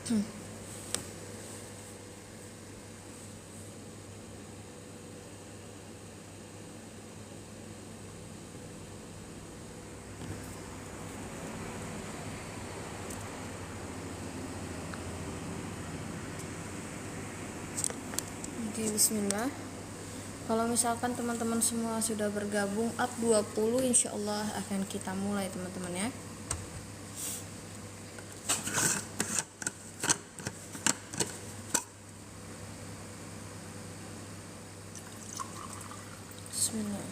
Oke, bismillah. Kalau misalkan teman-teman semua sudah bergabung up 20, insyaallah akan kita mulai teman-teman ya. Bismillah.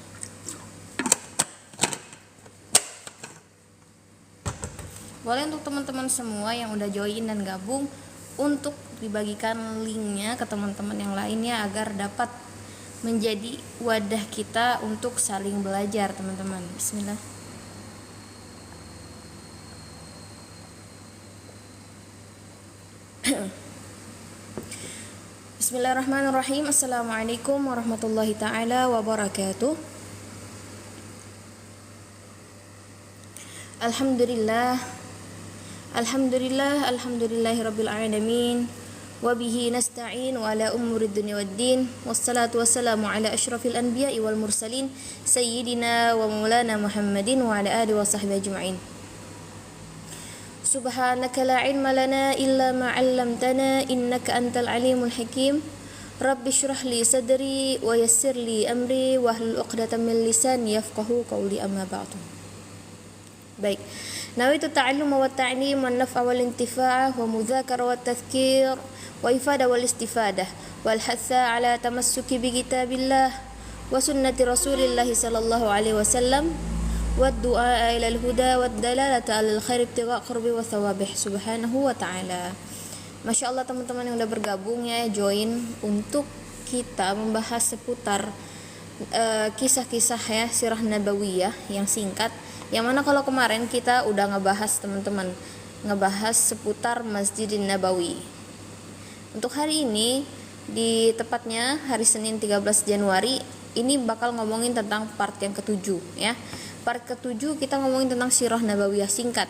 Boleh untuk teman-teman semua yang udah join dan gabung untuk dibagikan linknya ke teman-teman yang lainnya agar dapat menjadi wadah kita untuk saling belajar teman-teman. Bismillah. Bismillahirrahmanirrahim. Assalamualaikum warahmatullahi ta'ala wabarakatuh. Alhamdulillahirabbil alamin. Wabihi nasta'in wa ala umurid dunya waddin. Wassalatu wassalamu ala asyrafil anbiya'i wal mursalin sayyidina wa maulana Muhammadin wa ala alihi wa sahbihi ajma'in. Subhanaka la ilma lana illa ma 'allamtana innaka antal alimul hakim. Rabbi shrah li sadri wa yassir li amri wahlul 'uqdatam min lisani yafqahu qawli, amma ba'du. Baik. Nawaitu ta'alluma wa ta'lim wa naf'a wal intifa'ah wa mudzakarah wa tadhkir wa ifadah wal istifadah wal hatha ala tamassuki bi kitabillah wa sunnati Rasulillah sallallahu alaihi wasallam wa du'a ila al-huda wa dalalata alal khair ibtigha' qurbi wa thawabih subhanahu wa ta'ala. Masyaallah teman-teman yang udah bergabung ya, join untuk kita membahas seputar kisah-kisah ya sirah nabawiyah yang singkat, yang mana kalau kemarin kita udah ngebahas teman-teman, ngebahas seputar Masjidin Nabawi. Untuk hari ini di tepatnya hari Senin 13 Januari ini bakal ngomongin tentang part yang ketujuh ya. Part ketujuh kita ngomongin tentang sirah nabawiyah singkat,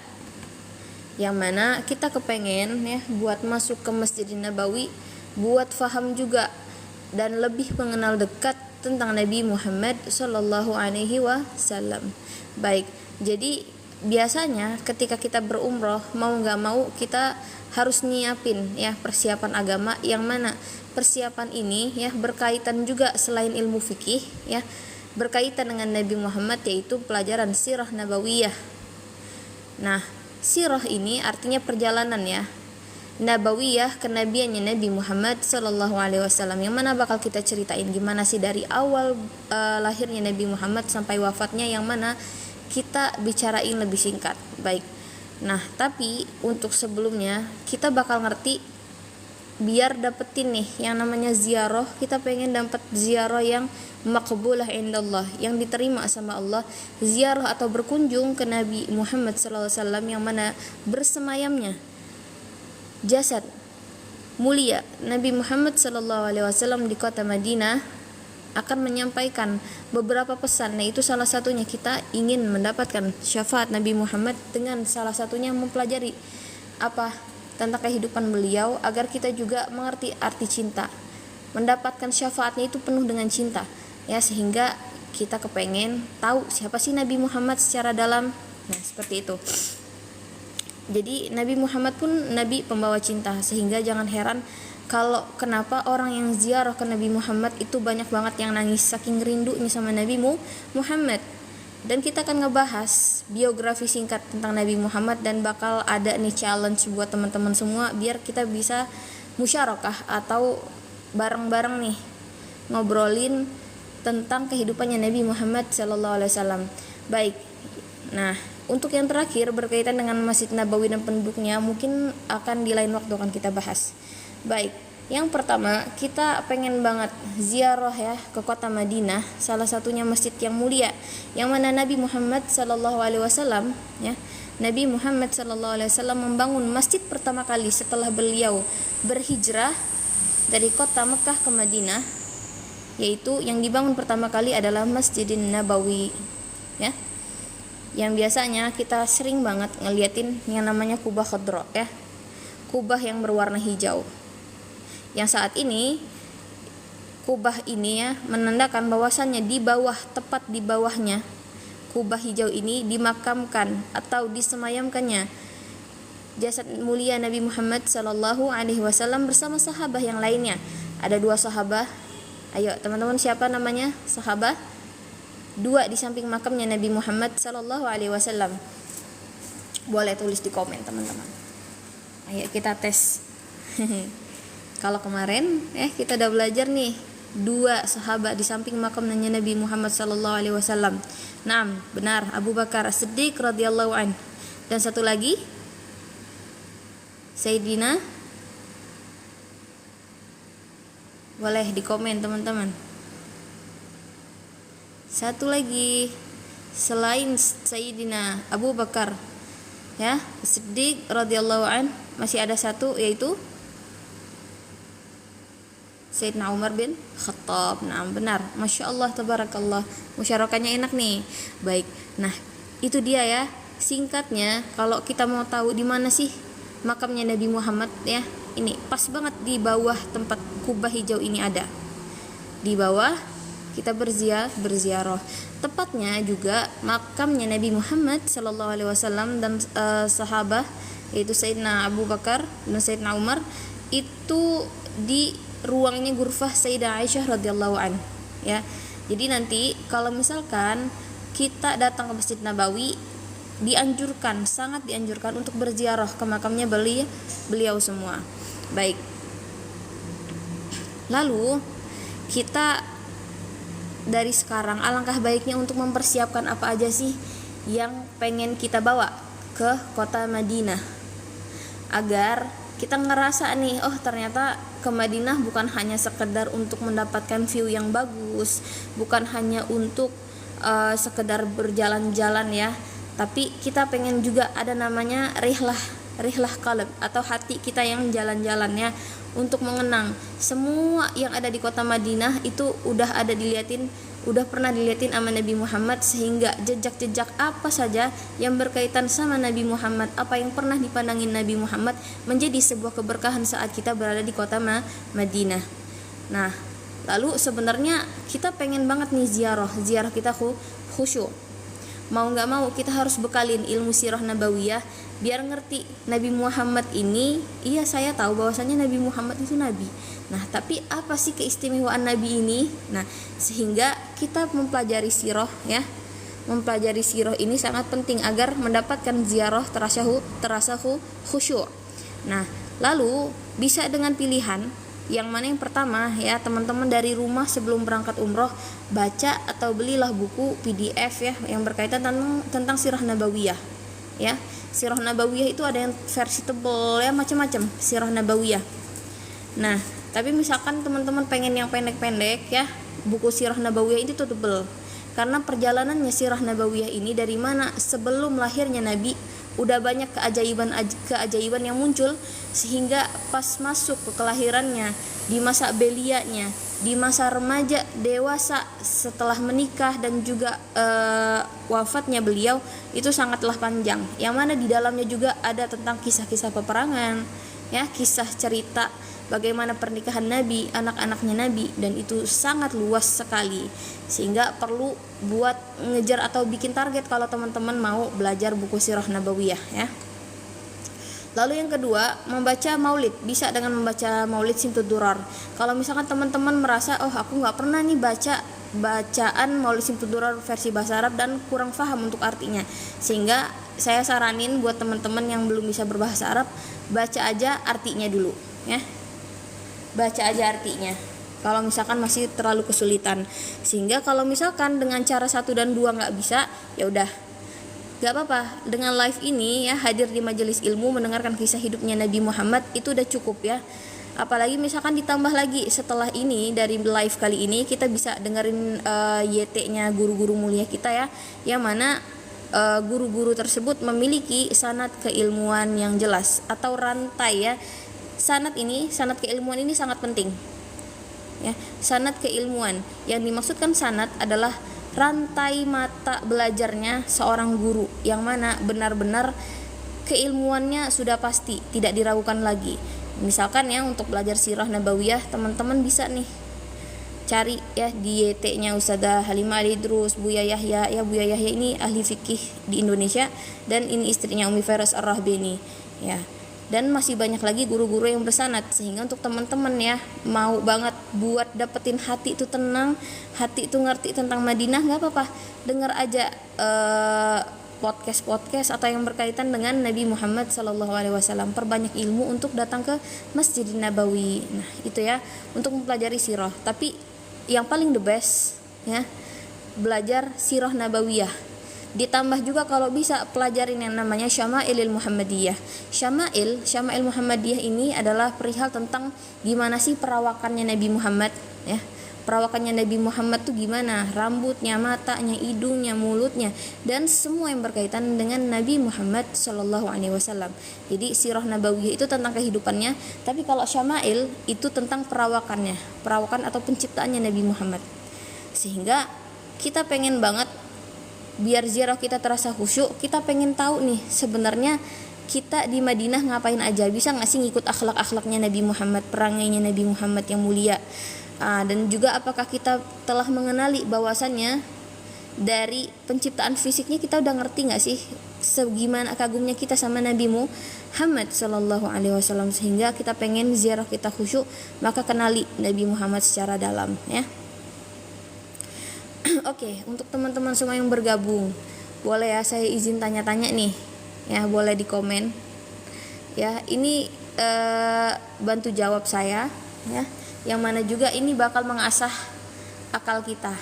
yang mana kita kepengen ya buat masuk ke Masjidin Nabawi, buat faham juga dan lebih mengenal dekat tentang Nabi Muhammad Sallallahu Alaihi Wasallam. Baik, jadi biasanya ketika kita berumroh, mau nggak mau kita harus nyiapin ya persiapan agama, yang mana persiapan ini ya berkaitan juga selain ilmu fikih ya, berkaitan dengan Nabi Muhammad, yaitu pelajaran sirah nabawiyah. Nah, sirah ini artinya perjalanan ya, nabawiyah kenabiannya Nabi Muhammad Sallallahu Alaihi Wasallam, yang mana bakal kita ceritain gimana sih dari awal lahirnya Nabi Muhammad sampai wafatnya, yang mana kita bicarain lebih singkat. Baik. Nah, tapi untuk sebelumnya kita bakal ngerti, biar dapetin nih yang namanya ziarah, kita pengen dapat ziarah yang maqbulah indallah, yang diterima sama Allah, ziarah atau berkunjung ke Nabi Muhammad sallallahu alaihi wasallam, yang mana bersemayamnya jasad mulia Nabi Muhammad sallallahu alaihi wasallam di kota Madinah akan menyampaikan beberapa pesan. Nah, itu salah satunya kita ingin mendapatkan syafaat Nabi Muhammad dengan salah satunya mempelajari apa tentang kehidupan beliau, agar kita juga mengerti arti cinta, mendapatkan syafaatnya itu penuh dengan cinta ya, sehingga kita kepengen tahu siapa sih Nabi Muhammad secara dalam. Nah, seperti itu. Jadi Nabi Muhammad pun Nabi pembawa cinta, sehingga jangan heran kalau kenapa orang yang ziarah ke Nabi Muhammad itu banyak banget yang nangis saking rindunya sama Nabi Muhammad. Dan kita akan ngebahas biografi singkat tentang Nabi Muhammad, dan bakal ada nih challenge buat teman-teman semua biar kita bisa musyarakah atau bareng-bareng nih ngobrolin tentang kehidupannya Nabi Muhammad sallallahu alaihi wasallam. Baik. Nah, untuk yang terakhir berkaitan dengan Masjid Nabawi dan penduduknya, mungkin akan di lain waktu akan kita bahas. Baik, yang pertama kita pengen banget ziarah ya ke kota Madinah, salah satunya masjid yang mulia, yang mana Nabi Muhammad sallallahu alaihi wasallam ya, Nabi Muhammad sallallahu alaihi wasallam membangun masjid pertama kali setelah beliau berhijrah dari kota Mekah ke Madinah, yaitu yang dibangun pertama kali adalah Masjidin Nabawi ya, yang biasanya kita sering banget ngeliatin yang namanya Kubah Khadra ya. kubah yang berwarna hijau. Yang saat ini kubah ini ya menandakan bahwasannya di bawah, tepat di bawahnya kubah hijau ini dimakamkan atau disemayamkannya jasad mulia Nabi Muhammad sallallahu alaihi wasallam bersama sahabat yang lainnya. Ada 2 sahabat. Ayo teman-teman, siapa namanya sahabat? 2 di samping makamnya Nabi Muhammad sallallahu alaihi wasallam. Boleh tulis di komen teman-teman. Ayo kita tes. Kalau kemarin kita udah belajar nih 2 sahabat di samping makamnya Nabi Muhammad sallallahu alaihi wasallam. Naam, benar, Abu Bakar As-Siddiq radhiyallahu an. Dan satu lagi Sayyidina, boleh di komen teman-teman. Satu lagi selain Sayyidina Abu Bakar ya Siddiq radhiyallahu an, masih ada satu, yaitu Sayyidina Umar bin Khattab. Nah, benar. Masya Allah, tabarakallah. Musyarakahnya enak nih. Baik. Nah, itu dia ya. Singkatnya, kalau kita mau tahu di mana sih makamnya Nabi Muhammad ya, ini pas banget di bawah tempat kubah hijau ini ada. Di bawah kita berziarah. Tepatnya juga makamnya Nabi Muhammad sallallahu alaihi wasallam dan sahabat, yaitu Sayyidina Abu Bakar dan Sayyidina Umar, itu di ruangnya Ghurfah Sayyidah Aisyah radhiyallahu an ya. Jadi nanti kalau misalkan kita datang ke Masjid Nabawi, dianjurkan, sangat dianjurkan untuk berziarah ke makamnya beliau semua. Baik. Lalu kita dari sekarang alangkah baiknya untuk mempersiapkan apa aja sih yang pengen kita bawa ke kota Madinah, agar kita ngerasa nih, oh ternyata ke Madinah bukan hanya sekedar untuk mendapatkan view yang bagus, bukan hanya untuk sekedar berjalan-jalan ya, tapi kita pengen juga ada namanya rihlah qalb atau hati kita yang jalan-jalan ya, untuk mengenang semua yang ada di kota Madinah itu udah pernah diliatin sama Nabi Muhammad, sehingga jejak-jejak apa saja yang berkaitan sama Nabi Muhammad, apa yang pernah dipandangin Nabi Muhammad, menjadi sebuah keberkahan saat kita berada di kota Madinah. Nah, lalu sebenarnya kita pengen banget nih ziarah kita khusyuk. Mau nggak mau kita harus bekalin ilmu sirah nabawiyah biar ngerti Nabi Muhammad ini. Iya, saya tahu bahwasanya Nabi Muhammad itu nabi. Nah, tapi apa sih keistimewaan nabi ini? Nah, sehingga kita mempelajari sirah ya. Mempelajari sirah ini sangat penting agar mendapatkan ziarah terasa khusyuk. Nah, lalu bisa dengan pilihan yang mana yang pertama ya, teman-teman dari rumah sebelum berangkat umroh baca atau belilah buku PDF ya yang berkaitan tentang sirah nabawiyah ya. Sirah nabawiyah itu ada yang versi tebal ya, macam-macam sirah nabawiyah. Nah, tapi misalkan teman-teman pengen yang pendek-pendek ya, buku sirah nabawiyah itu tebal. Karena perjalanannya sirah nabawiyah ini dari mana sebelum lahirnya Nabi udah banyak keajaiban yang muncul, sehingga pas masuk ke kelahirannya, di masa belianya, di masa remaja, dewasa, setelah menikah dan juga wafatnya beliau itu sangatlah panjang. Yang mana di dalamnya juga ada tentang kisah-kisah peperangan, ya, kisah cerita bagaimana pernikahan Nabi, anak-anaknya Nabi, dan itu sangat luas sekali, sehingga perlu buat ngejar atau bikin target kalau teman-teman mau belajar buku sirah nabawiyah ya. Lalu yang kedua, membaca maulid. Bisa dengan membaca maulid Simtud Durar. Kalau misalkan teman-teman merasa, oh aku nggak pernah nih baca bacaan maulid Simtud Durar versi bahasa Arab dan kurang paham untuk artinya, sehingga saya saranin buat teman-teman yang belum bisa berbahasa Arab, baca aja artinya dulu ya. Baca aja artinya kalau misalkan masih terlalu kesulitan, sehingga kalau misalkan dengan cara 1 dan 2 nggak bisa, ya udah nggak apa-apa, dengan live ini ya, hadir di majelis ilmu mendengarkan kisah hidupnya Nabi Muhammad itu udah cukup ya. Apalagi misalkan ditambah lagi setelah ini, dari live kali ini kita bisa dengerin YT-nya guru-guru mulia kita ya, yang mana guru-guru tersebut memiliki sanad keilmuan yang jelas atau rantai ya. Sanad keilmuan ini sangat penting ya. Sanad keilmuan, yang dimaksudkan sanad adalah rantai mata belajarnya seorang guru, yang mana benar-benar keilmuannya sudah pasti, tidak diragukan lagi. Misalkan ya untuk belajar sirah nabawiyah, teman-teman bisa nih cari ya di YT-nya Ustazah Halimah Al-Idrus, Buya Yahya. Ya, Buya Yahya ini ahli fikih di Indonesia dan ini istrinya Umi Feras Ar-Rahbeni ya. Dan masih banyak lagi guru-guru yang bersanad, sehingga untuk teman-teman ya mau banget buat dapetin hati itu tenang, hati itu ngerti tentang Madinah, nggak apa-apa, dengar aja podcast atau yang berkaitan dengan Nabi Muhammad SAW. Perbanyak ilmu untuk datang ke Masjidin Nabawi. Nah itu ya untuk mempelajari sirah. Tapi yang paling the best ya belajar sirah nabawiyah. Ditambah juga kalau bisa pelajarin yang namanya Syama'ilil Muhammadiyah. Syama'il Muhammadiyah ini adalah perihal tentang gimana sih perawakannya Nabi Muhammad ya. Perawakannya Nabi Muhammad tuh gimana? Rambutnya, matanya, hidungnya, mulutnya, dan semua yang berkaitan dengan Nabi Muhammad SAW. Jadi sirah nabawiyah itu tentang kehidupannya, tapi kalau Syama'il itu tentang perawakan atau penciptaannya Nabi Muhammad. Sehingga kita pengen banget biar ziarah kita terasa khusyuk, kita pengen tahu nih sebenarnya kita di Madinah ngapain aja, bisa nggak sih ngikut akhlak-akhlaknya Nabi Muhammad, perangainya Nabi Muhammad yang mulia. Dan juga apakah kita telah mengenali bahwasannya dari penciptaan fisiknya kita udah ngerti nggak sih segimana kagumnya kita sama Nabi Muhammad SAW, sehingga kita pengen ziarah kita khusyuk, maka kenali Nabi Muhammad secara dalam ya. Oke, untuk teman-teman semua yang bergabung, boleh ya saya izin tanya-tanya nih, ya boleh di komen. Ya, ini bantu jawab saya, ya. Yang mana juga ini bakal mengasah akal kita.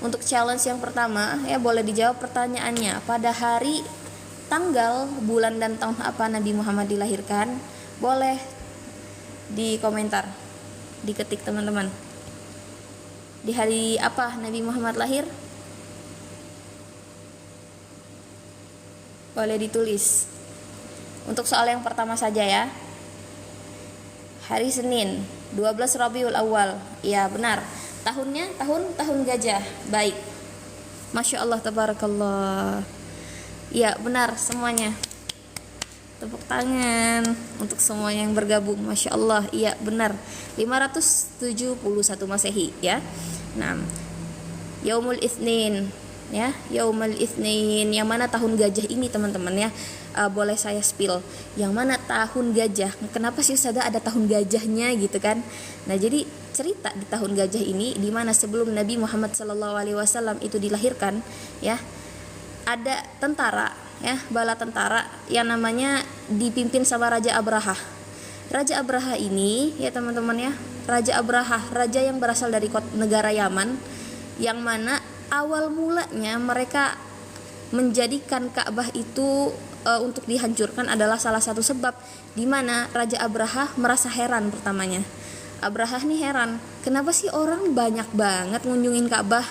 Untuk challenge yang pertama, ya boleh dijawab pertanyaannya. Pada hari, tanggal, bulan dan tahun apa Nabi Muhammad dilahirkan? Boleh di komentar, diketik teman-teman. Di hari apa Nabi Muhammad lahir? Boleh ditulis. Untuk soal yang pertama saja ya. Hari Senin, 12 Rabiul Awal. Ya, benar. Tahunnya tahun gajah. Baik. Masya Allah, tabarakallah. Ya, benar semuanya. Tepuk tangan untuk semua yang bergabung. Masya Allah, iya benar. 571 Masehi ya. Nah, Yaumul Itsnin ya, Yaumul Itsnin, yang mana tahun gajah ini teman-teman ya. Boleh saya spill yang mana tahun gajah. Kenapa sih Ustazah ada tahun gajahnya gitu kan? Nah, jadi cerita di tahun gajah ini di mana sebelum Nabi Muhammad SAW itu dilahirkan ya, ada tentara ya, bala tentara yang namanya dipimpin sama Raja Abraha. Raja Abraha ini ya teman-teman ya, Raja Abraha, raja yang berasal dari negara Yaman, yang mana awal mulanya mereka menjadikan Ka'bah itu untuk dihancurkan adalah salah satu sebab di mana Raja Abraha merasa heran pertamanya. Abraha nih heran, kenapa sih orang banyak banget ngunjungin Ka'bah?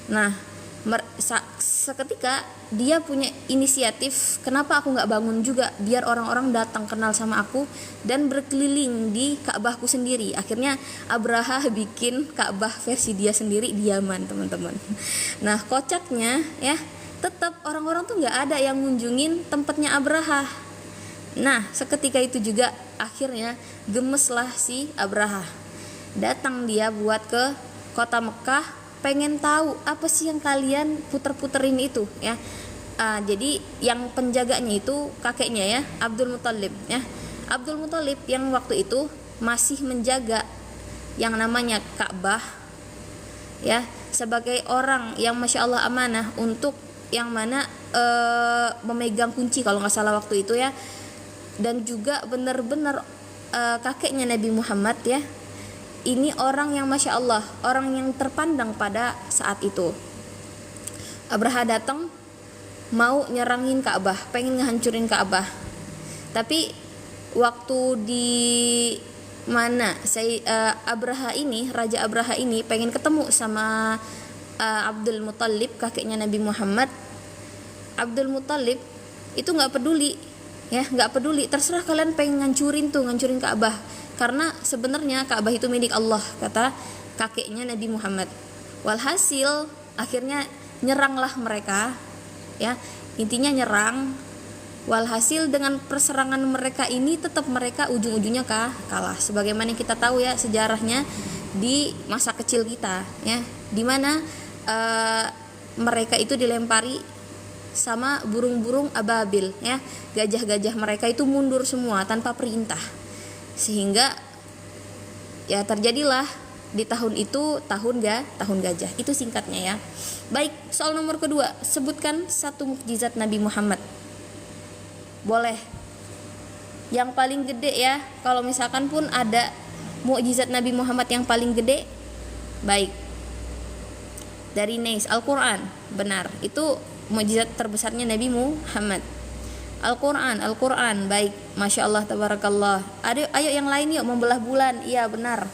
Nah, seketika dia punya inisiatif, kenapa aku nggak bangun juga biar orang-orang datang kenal sama aku dan berkeliling di Ka'bahku sendiri. Akhirnya Abraha bikin Ka'bah versi dia sendiri di Yaman teman-teman. Nah kocaknya ya, tetap orang-orang tuh nggak ada yang ngunjungin tempatnya Abraha. Nah seketika itu juga akhirnya gemeslah si Abraha, datang dia buat ke kota Mekah, pengen tahu apa sih yang kalian puter-puterin itu ya. Jadi yang penjaganya itu kakeknya ya, Abdul Muthalib ya. Abdul Muthalib yang waktu itu masih menjaga yang namanya Ka'bah ya, sebagai orang yang Masya Allah amanah untuk yang mana memegang kunci kalau nggak salah waktu itu ya. Dan juga benar-benar kakeknya Nabi Muhammad ya, ini orang yang Masya Allah, orang yang terpandang pada saat itu. Abraha datang mau nyerangin Ka'bah, pengen ngehancurin Ka'bah. Tapi waktu di mana Abraha ini, Raja Abraha ini pengen ketemu sama Abdul Muthalib, kakeknya Nabi Muhammad. Abdul Muthalib itu nggak peduli ya, nggak peduli, terserah kalian pengen ngancurin Ka'bah, karena sebenarnya Ka'bah itu milik Allah, kata kakeknya Nabi Muhammad. Walhasil akhirnya nyeranglah mereka ya, intinya nyerang. Walhasil dengan perserangan mereka ini tetap mereka ujung-ujungnya kalah. Sebagaimana yang kita tahu ya sejarahnya di masa kecil kita ya, dimana mereka itu dilempari sama burung-burung ababil ya, gajah-gajah mereka itu mundur semua tanpa perintah, sehingga ya terjadilah di tahun itu tahun gajah. Itu singkatnya ya. Baik, soal nomor kedua, sebutkan satu mukjizat Nabi Muhammad. Boleh yang paling gede ya, kalau misalkan pun ada mukjizat Nabi Muhammad yang paling gede. Baik, dari Nais, Al-Quran. Benar, itu mukjizat terbesarnya Nabi Muhammad. Al-Quran. Baik, Masya Allah, tabarakallah. Ayo yang lain yuk, membelah bulan. Iya benar,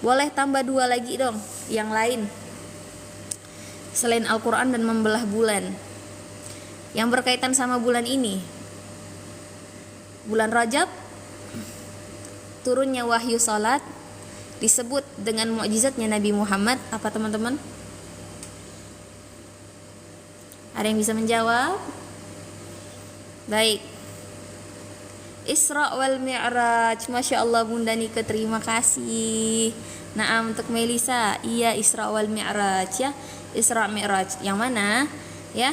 boleh tambah 2 lagi dong yang lain selain Al-Quran dan membelah bulan, yang berkaitan sama bulan ini. Bulan Rajab, turunnya wahyu salat, disebut dengan mukjizatnya Nabi Muhammad. Apa teman-teman? Ada yang bisa menjawab? Baik, Isra wal Mi'raj. Masya Allah Bunda Nika, terima kasih. Nah, untuk Melisa, iya Isra wal Mi'raj ya. Isra Mi'raj yang mana ya?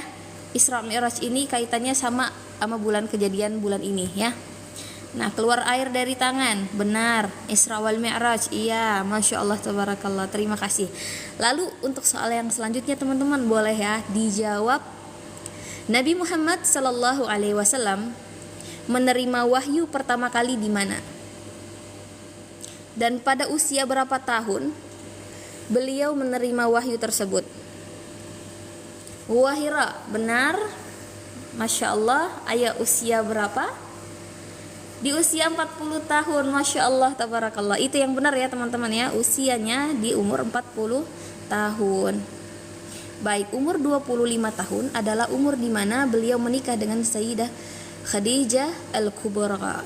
Isra Mi'raj ini kaitannya sama bulan kejadian bulan ini ya. Nah, keluar air dari tangan, benar, Isra wal Mi'raj. Iya, Masya Allah, tabarakallah, terima kasih. Lalu untuk soal yang selanjutnya teman-teman, boleh ya dijawab. Nabi Muhammad Sallallahu Alaihi Wasallam menerima wahyu pertama kali di mana? Dan pada usia berapa tahun beliau menerima wahyu tersebut? Wahira, benar, Masya Allah. Ayah usia berapa? Di usia 40 tahun, Masya Allah, tabarakallah. Itu yang benar ya teman-teman ya, usianya di umur 40 tahun. Baik, umur 25 tahun adalah umur di mana beliau menikah dengan Sayyidah Khadijah Al-Kubra.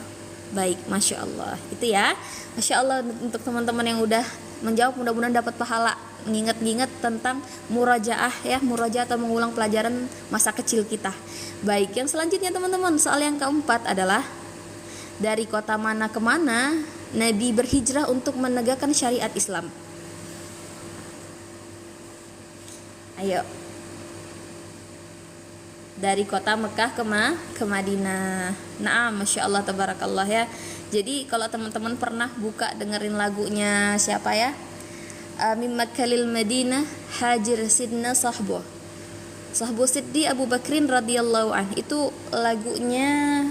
Baik, Masya Allah. Itu ya, Masya Allah untuk teman-teman yang udah menjawab, mudah-mudahan dapat pahala mengingat-ingat tentang murajaah ya, murajaah atau mengulang pelajaran masa kecil kita. Baik, yang selanjutnya teman-teman, soal yang keempat adalah dari kota mana ke mana Nabi berhijrah untuk menegakkan syariat Islam? Ayo. Dari kota Mekah ke Madinah. Nah, Masya Allah, tabarakallah ya. Jadi kalau teman-teman pernah buka dengerin lagunya siapa ya? Min Makkah lil Madinah hajir sidna sahbu Siddi Abu Bakrin radhiyallahu anh. Itu lagunya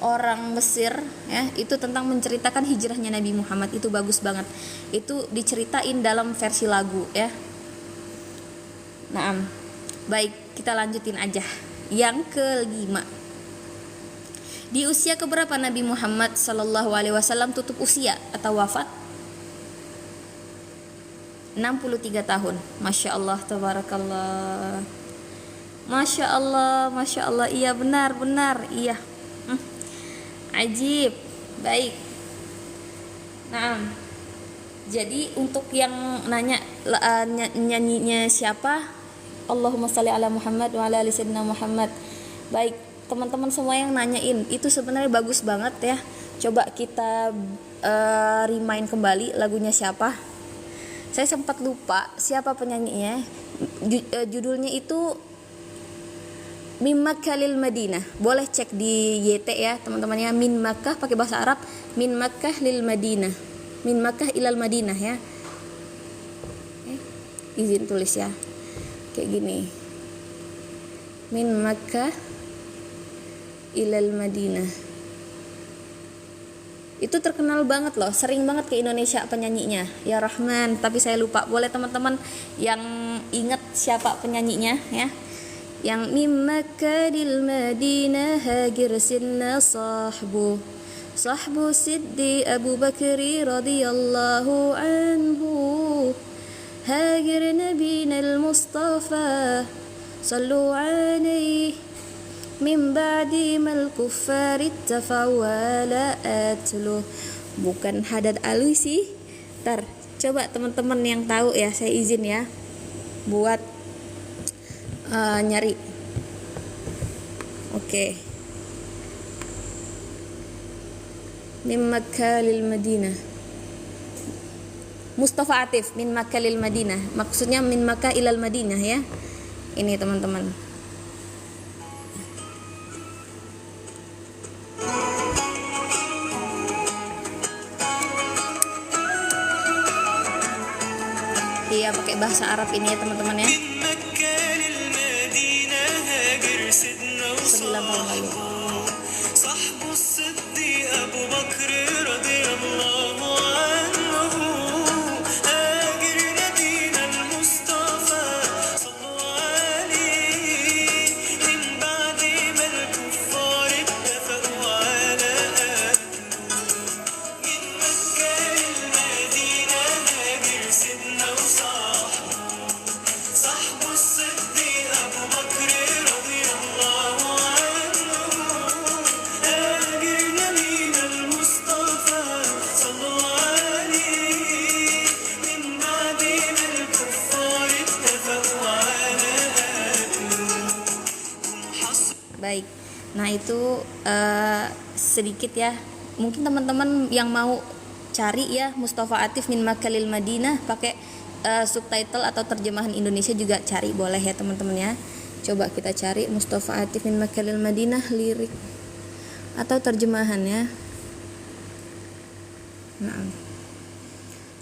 orang Mesir ya, itu tentang menceritakan hijrahnya Nabi Muhammad. Itu bagus banget. Itu diceritain dalam versi lagu ya. Nah, baik, kita lanjutin aja. Yang kelima, di usia keberapa Nabi Muhammad Sallallahu Alaihi Wasallam tutup usia atau wafat? 63 tahun. Masya Allah, tabarakallah. Masya Allah, Masya Allah. Iya benar, iya. Ajib. Baik. Nah, jadi untuk yang nanya nyanyinya siapa? Allahumma shalli ala Muhammad wa ala ali sayyidina Muhammad. Baik, teman-teman semua yang nanyain, itu sebenarnya bagus banget ya. Coba kita remind kembali lagunya siapa. Saya sempat lupa siapa penyanyinya. Judulnya itu Min Makkah lil Madinah. Boleh cek di YT ya teman-teman ya. Min Makkah pakai bahasa Arab, Min Makkah lil Madinah. Min Makkah ilal Madinah ya. Izin tulis ya. Kayak gini. Min Makkah ilal Madinah. Itu terkenal banget loh, sering banget ke Indonesia penyanyinya. Ya Rahman, tapi saya lupa. Boleh teman-teman yang ingat siapa penyanyinya ya? Yang Min Makkah lil Madinah hajir sinna sahbu Siddi Abu Bakri radhiyallahu anhu. هاجر نبينا المصطفى صلوا عليه من بعد ما الكفار اتفعوا ولا أتلو. Bukan Hadad Alwi sih. Ntar coba teman-teman yang tahu ya, saya izin ya buat nyari. Oke. min Makkah lil Madinah. Mustafa Atif min Makkah lil Madinah. Maksudnya min Makkah ilal Madinah ya. Ini teman-teman. Iya, pakai bahasa Arab ini ya teman-teman ya. 9 tahun lalu. Baik, nah itu sedikit ya. Mungkin teman-teman yang mau cari ya Mustafa Atif min Makkah lil Madinah pakai subtitle atau terjemahan Indonesia juga cari boleh ya teman-teman ya. Coba kita cari Mustafa Atif min Makkah lil Madinah lirik atau terjemahannya. Nah,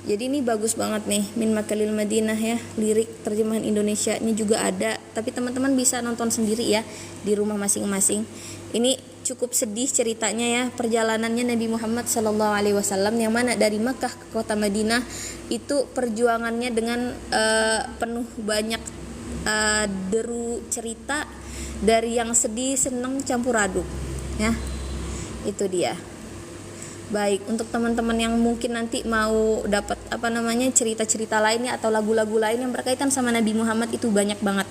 jadi ini bagus banget nih min Makkah lil Madinah ya, lirik terjemahan Indonesia ini juga ada, tapi teman-teman bisa nonton sendiri ya di rumah masing-masing. Ini cukup sedih ceritanya ya, perjalanannya Nabi Muhammad SAW yang mana dari Makkah ke kota Madinah itu perjuangannya dengan penuh banyak deru cerita dari yang sedih, senang, campur aduk ya. Itu dia. Baik, untuk teman-teman yang mungkin nanti mau dapat cerita-cerita lainnya atau lagu-lagu lain yang berkaitan sama Nabi Muhammad itu banyak banget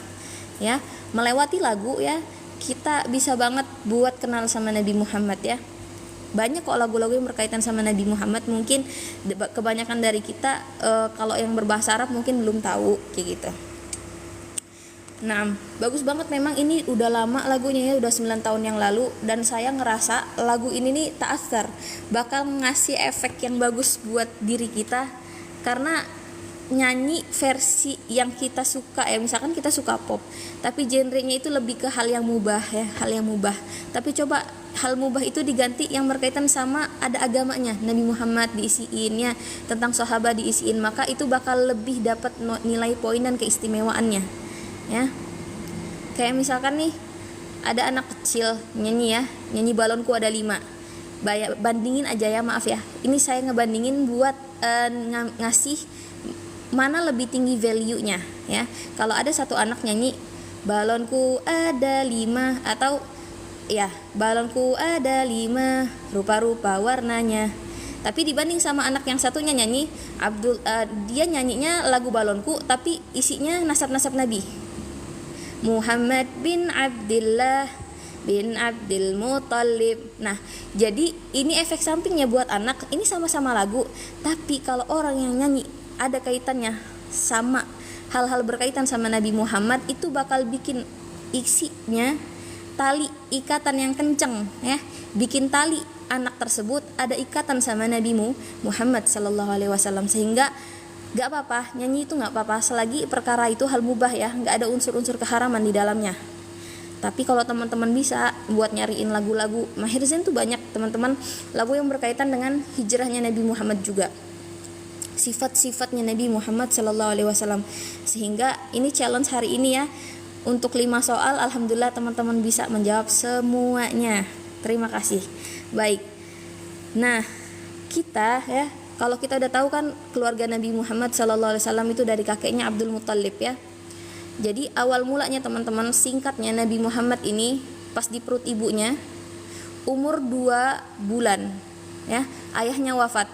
ya. Melewati lagu ya, kita bisa banget buat kenal sama Nabi Muhammad ya. Banyak kok lagu-lagu yang berkaitan sama Nabi Muhammad, mungkin kebanyakan dari kita kalau yang berbahasa Arab mungkin belum tahu kayak gitu. Nah, bagus banget memang, ini udah lama lagunya ya, udah 9 tahun yang lalu, dan saya ngerasa lagu ini nih ta'athar, bakal ngasih efek yang bagus buat diri kita karena nyanyi versi yang kita suka ya. Misalkan kita suka pop, tapi genrenya itu lebih ke hal yang mubah ya, hal yang mubah. Tapi coba hal mubah itu diganti yang berkaitan sama ada agamanya, Nabi Muhammad diisiin ya, tentang sahabat diisiin, maka itu bakal lebih dapat nilai poin dan keistimewaannya ya. Kayak misalkan nih ada anak kecil nyanyi ya, nyanyi balonku ada 5. Bandingin aja ya, maaf ya, ini saya ngebandingin buat ngasih mana lebih tinggi value-nya ya. Kalau ada satu anak nyanyi balonku ada 5, atau ya balonku ada 5 rupa-rupa warnanya, tapi dibanding sama anak yang satunya nyanyi dia nyanyinya lagu balonku tapi isinya nasab-nasab Nabi, Muhammad bin Abdullah bin Abdul Muthalib. Nah, jadi ini efek sampingnya buat anak, ini sama-sama lagu, tapi kalau orang yang nyanyi ada kaitannya sama hal-hal berkaitan sama Nabi Muhammad, itu bakal bikin isinya tali ikatan yang kenceng ya, bikin tali anak tersebut ada ikatan sama Nabi Muhammad SAW, sehingga gak apa-apa nyanyi itu, gak apa-apa selagi perkara itu hal mubah ya, gak ada unsur-unsur keharaman di dalamnya. Tapi kalau teman-teman bisa buat nyariin lagu-lagu Maher Zain tuh banyak teman-teman, lagu yang berkaitan dengan hijrahnya Nabi Muhammad juga, sifat-sifatnya Nabi Muhammad SAW. Sehingga ini challenge hari ini ya, untuk 5 soal alhamdulillah teman-teman bisa menjawab semuanya. Terima kasih. Baik, nah kita ya, kalau kita udah tahu kan keluarga Nabi Muhammad SAW itu dari kakeknya Abdul Muthalib ya. Jadi awal mulanya teman-teman, singkatnya, Nabi Muhammad ini pas di perut ibunya umur 2 bulan ya, ayahnya wafat.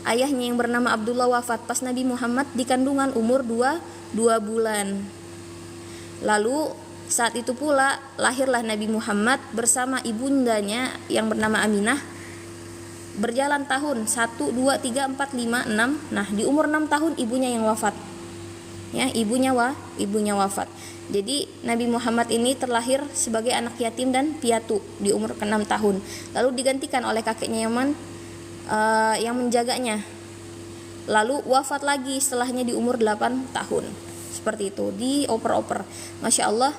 Ayahnya yang bernama Abdullah wafat pas Nabi Muhammad di kandungan umur 2 bulan. Lalu saat itu pula lahirlah Nabi Muhammad bersama ibundanya yang bernama Aminah. Berjalan tahun 1, 2, 3, 4, 5, 6. Nah, di umur 6 tahun ibunya yang wafat. ya, ibunya wafat. Jadi Nabi Muhammad ini terlahir sebagai anak yatim dan piatu di umur ke-6 tahun. Lalu digantikan oleh kakeknya yang menjaganya. Lalu wafat lagi setelahnya di umur 8 tahun. Seperti itu, dioper-oper. Masya Allah,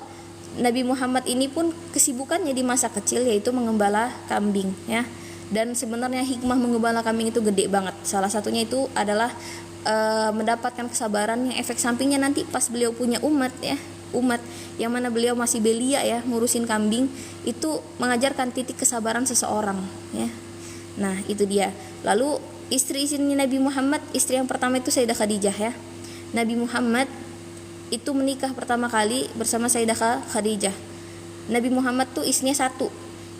Nabi Muhammad ini pun kesibukannya di masa kecil yaitu mengembala kambing, ya. Dan sebenarnya hikmah mengembala kambing itu gede banget. Salah satunya itu adalah mendapatkan kesabaran yang efek sampingnya nanti pas beliau punya umat yang mana beliau masih belia ya, ngurusin kambing, itu mengajarkan titik kesabaran seseorang, ya. Nah, itu dia. Lalu istri-istrinya Nabi Muhammad, istri yang pertama itu Sayyidah Khadijah, ya. Nabi Muhammad itu menikah pertama kali bersama Sayyidah Khadijah. Nabi Muhammad tuh istrinya satu,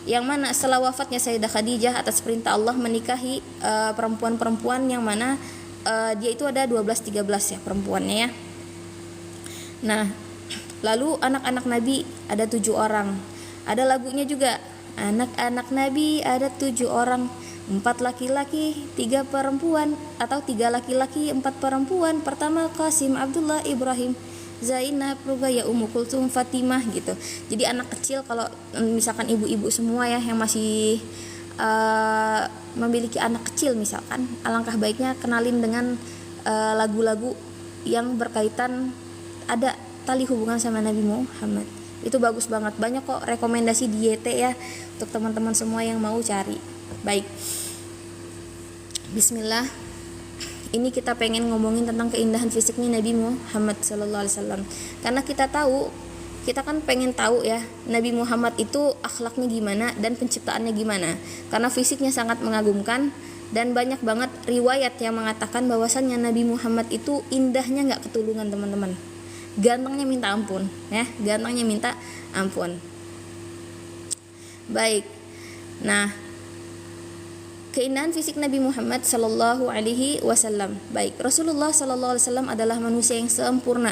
yang mana setelah wafatnya Sayyidah Khadijah atas perintah Allah menikahi perempuan-perempuan yang mana dia itu ada 12-13 ya perempuannya, ya. Nah, lalu anak-anak Nabi ada 7 orang. Ada lagunya juga. Anak-anak Nabi ada 7 orang, 4 laki-laki, 3 perempuan, atau 3 laki-laki, 4 perempuan. Pertama Qasim, Abdullah, Ibrahim, Zainab, Ruqayyah, Ummu Kulsum, Fatimah gitu. Jadi anak kecil, kalau misalkan ibu-ibu semua ya yang masih memiliki anak kecil misalkan, alangkah baiknya kenalin dengan lagu-lagu yang berkaitan ada tali hubungan sama Nabi Muhammad. Itu bagus banget. Banyak kok rekomendasi di YT ya untuk teman-teman semua yang mau cari. Baik. Bismillah. Ini kita pengen ngomongin tentang keindahan fisiknya Nabi Muhammad sallallahu alaihi wasallam. Karena kita kan pengen tahu ya Nabi Muhammad itu akhlaknya gimana dan penciptaannya gimana. Karena fisiknya sangat mengagumkan dan banyak banget riwayat yang mengatakan bahwasannya Nabi Muhammad itu indahnya enggak ketulungan, teman-teman. Gantengnya minta ampun, ya, gantengnya minta ampun. Baik. Nah, keindahan fisik Nabi Muhammad sallallahu alaihi wasallam. Baik, Rasulullah sallallahu alaihi wasallam adalah manusia yang sempurna,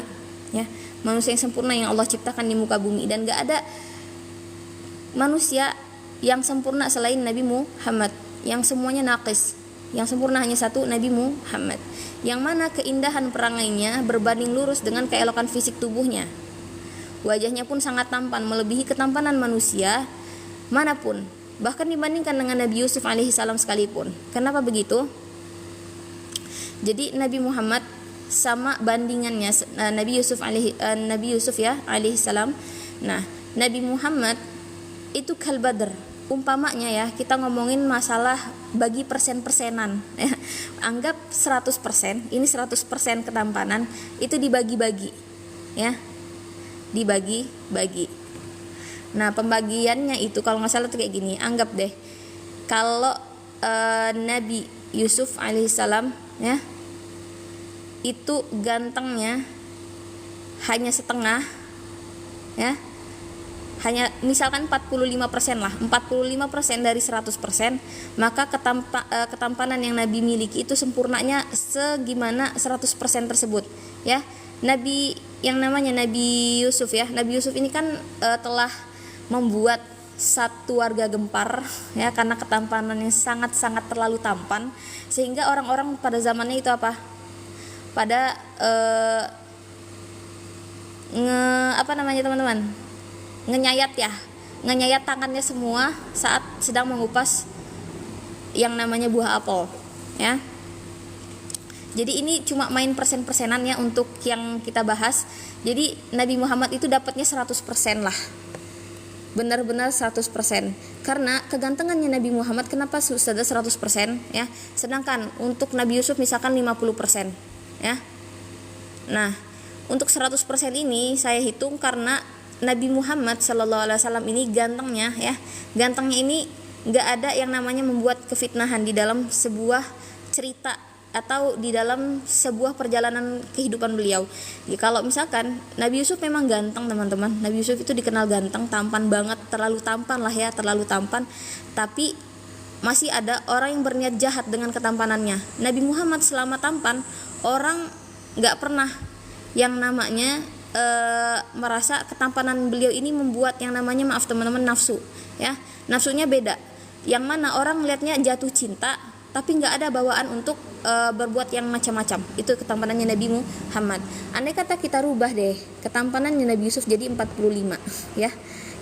ya. Manusia yang sempurna yang Allah ciptakan di muka bumi, dan enggak ada manusia yang sempurna selain Nabi Muhammad, yang semuanya naqis. Yang sempurna hanya satu, Nabi Muhammad, yang mana keindahan perangainya berbanding lurus dengan keelokan fisik tubuhnya. Wajahnya pun sangat tampan, melebihi ketampanan manusia manapun, bahkan dibandingkan dengan Nabi Yusuf alaihissalam sekalipun. Kenapa begitu? Jadi Nabi Muhammad sama bandingannya Nabi Yusuf ya alaihissalam. Nah, Nabi Muhammad itu kal badr. Umpamanya ya, kita ngomongin masalah bagi persen-persenan ya. Anggap 100%, ini 100% ketampanan, itu dibagi-bagi ya. Dibagi-bagi. Nah, pembagiannya itu kalau nggak salah tuh kayak gini. Anggap deh kalau Nabi Yusuf alaihissalam ya, itu gantengnya hanya setengah ya. Hanya misalkan 45% lah, 45% dari 100%, maka ketampanan yang Nabi miliki itu sempurnanya segimana 100% tersebut ya. Nabi yang namanya Nabi Yusuf ya, Nabi Yusuf ini kan telah membuat satu warga gempar ya, karena ketampanannya sangat-sangat terlalu tampan, sehingga orang-orang pada zamannya itu apa? Pada teman-teman? Ngenyayat tangannya semua saat sedang mengupas yang namanya buah apel ya. Jadi ini cuma main persen-persenan ya untuk yang kita bahas. Jadi Nabi Muhammad itu dapatnya 100% lah, benar-benar 100%. Karena kegantengannya Nabi Muhammad kenapa sudah 100% ya, sedangkan untuk Nabi Yusuf misalkan 50% ya. Nah, untuk 100% ini saya hitung karena Nabi Muhammad sallallahu alaihi wasallam ini gantengnya ya. Gantengnya ini enggak ada yang namanya membuat kefitnahan di dalam sebuah cerita atau di dalam sebuah perjalanan kehidupan beliau. Jadi kalau misalkan Nabi Yusuf memang ganteng, teman-teman. Nabi Yusuf itu dikenal ganteng, tampan banget, terlalu tampan lah ya, terlalu tampan. Tapi masih ada orang yang berniat jahat dengan ketampanannya. Nabi Muhammad selama tampan, orang enggak pernah yang namanya merasa ketampanan beliau ini membuat yang namanya, maaf teman-teman, nafsu ya. Nafsunya beda, yang mana orang melihatnya jatuh cinta tapi nggak ada bawaan untuk berbuat yang macam-macam. Itu ketampanannya Nabi Muhammad. Andai kata kita rubah deh ketampanannya Nabi Yusuf jadi 45 ya.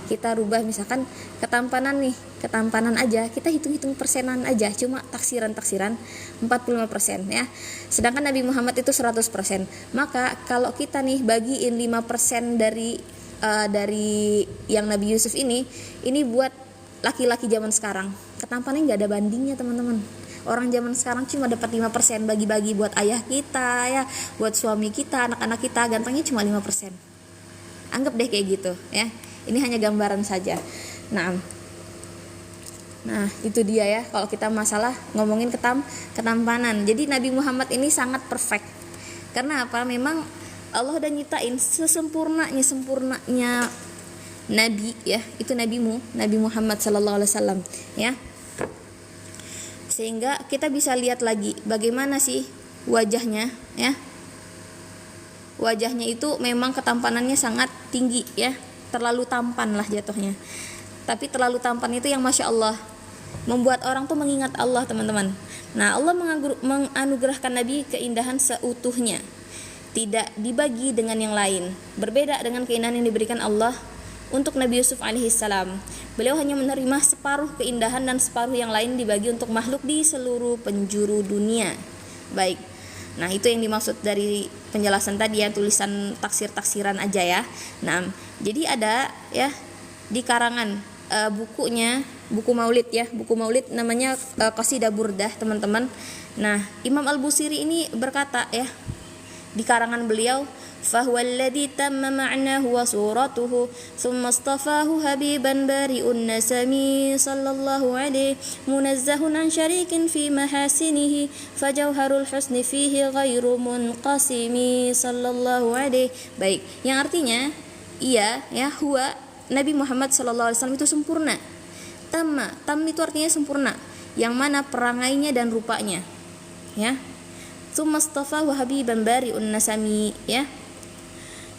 Kita rubah misalkan ketampanan aja, kita hitung-hitung persenan aja, cuma taksiran 45% ya. Sedangkan Nabi Muhammad itu 100%. Maka kalau kita nih bagiin 5% dari yang Nabi Yusuf ini buat laki-laki zaman sekarang, ketampanannya nggak ada bandingnya teman-teman. Orang zaman sekarang cuma dapat 5%, bagi-bagi buat ayah kita ya, buat suami kita, anak-anak kita, gantengnya cuma 5%. Anggap deh kayak gitu ya. Ini hanya gambaran saja. Nah, itu dia ya kalau kita masalah ngomongin ketampanan. Jadi Nabi Muhammad ini sangat perfect. Karena apa? Memang Allah udah nyiptain sempurnanya nabi ya. Itu Nabi Muhammad sallallahu alaihi wasallam ya. Sehingga kita bisa lihat lagi bagaimana sih wajahnya ya. Wajahnya itu memang ketampanannya sangat tinggi ya. Terlalu tampan lah jatuhnya. Tapi terlalu tampan itu yang Masya Allah membuat orang tuh mengingat Allah teman-teman. Nah, Allah menganugerahkan Nabi keindahan seutuhnya, tidak dibagi dengan yang lain. Berbeda dengan keindahan yang diberikan Allah untuk Nabi Yusuf alaihissalam. Beliau hanya menerima separuh keindahan dan separuh yang lain dibagi untuk makhluk di seluruh penjuru dunia. Baik. Nah, itu yang dimaksud dari penjelasan tadi ya, tulisan taksir-taksiran aja ya. Nah, jadi ada ya di karangan buku Maulid ya, buku Maulid namanya Qasidah Burdah teman-teman. Nah, Imam Al-Busiri ini berkata ya di karangan beliau, فهو الذي تم معناه وصورته ثم اصطفاه حبيبا بريء النسم صلى الله عليه منزه عن شريك في محاسنه فجوهر الحسن فيه غير منقسم صلى الله عليه. Baik, yang artinya huwa Nabi Muhammad sallallahu alaihi wasallam itu sempurna. Tam itu artinya sempurna, yang mana perangainya dan rupanya ya. Tsummastafahu habiban bari'un nasami ya.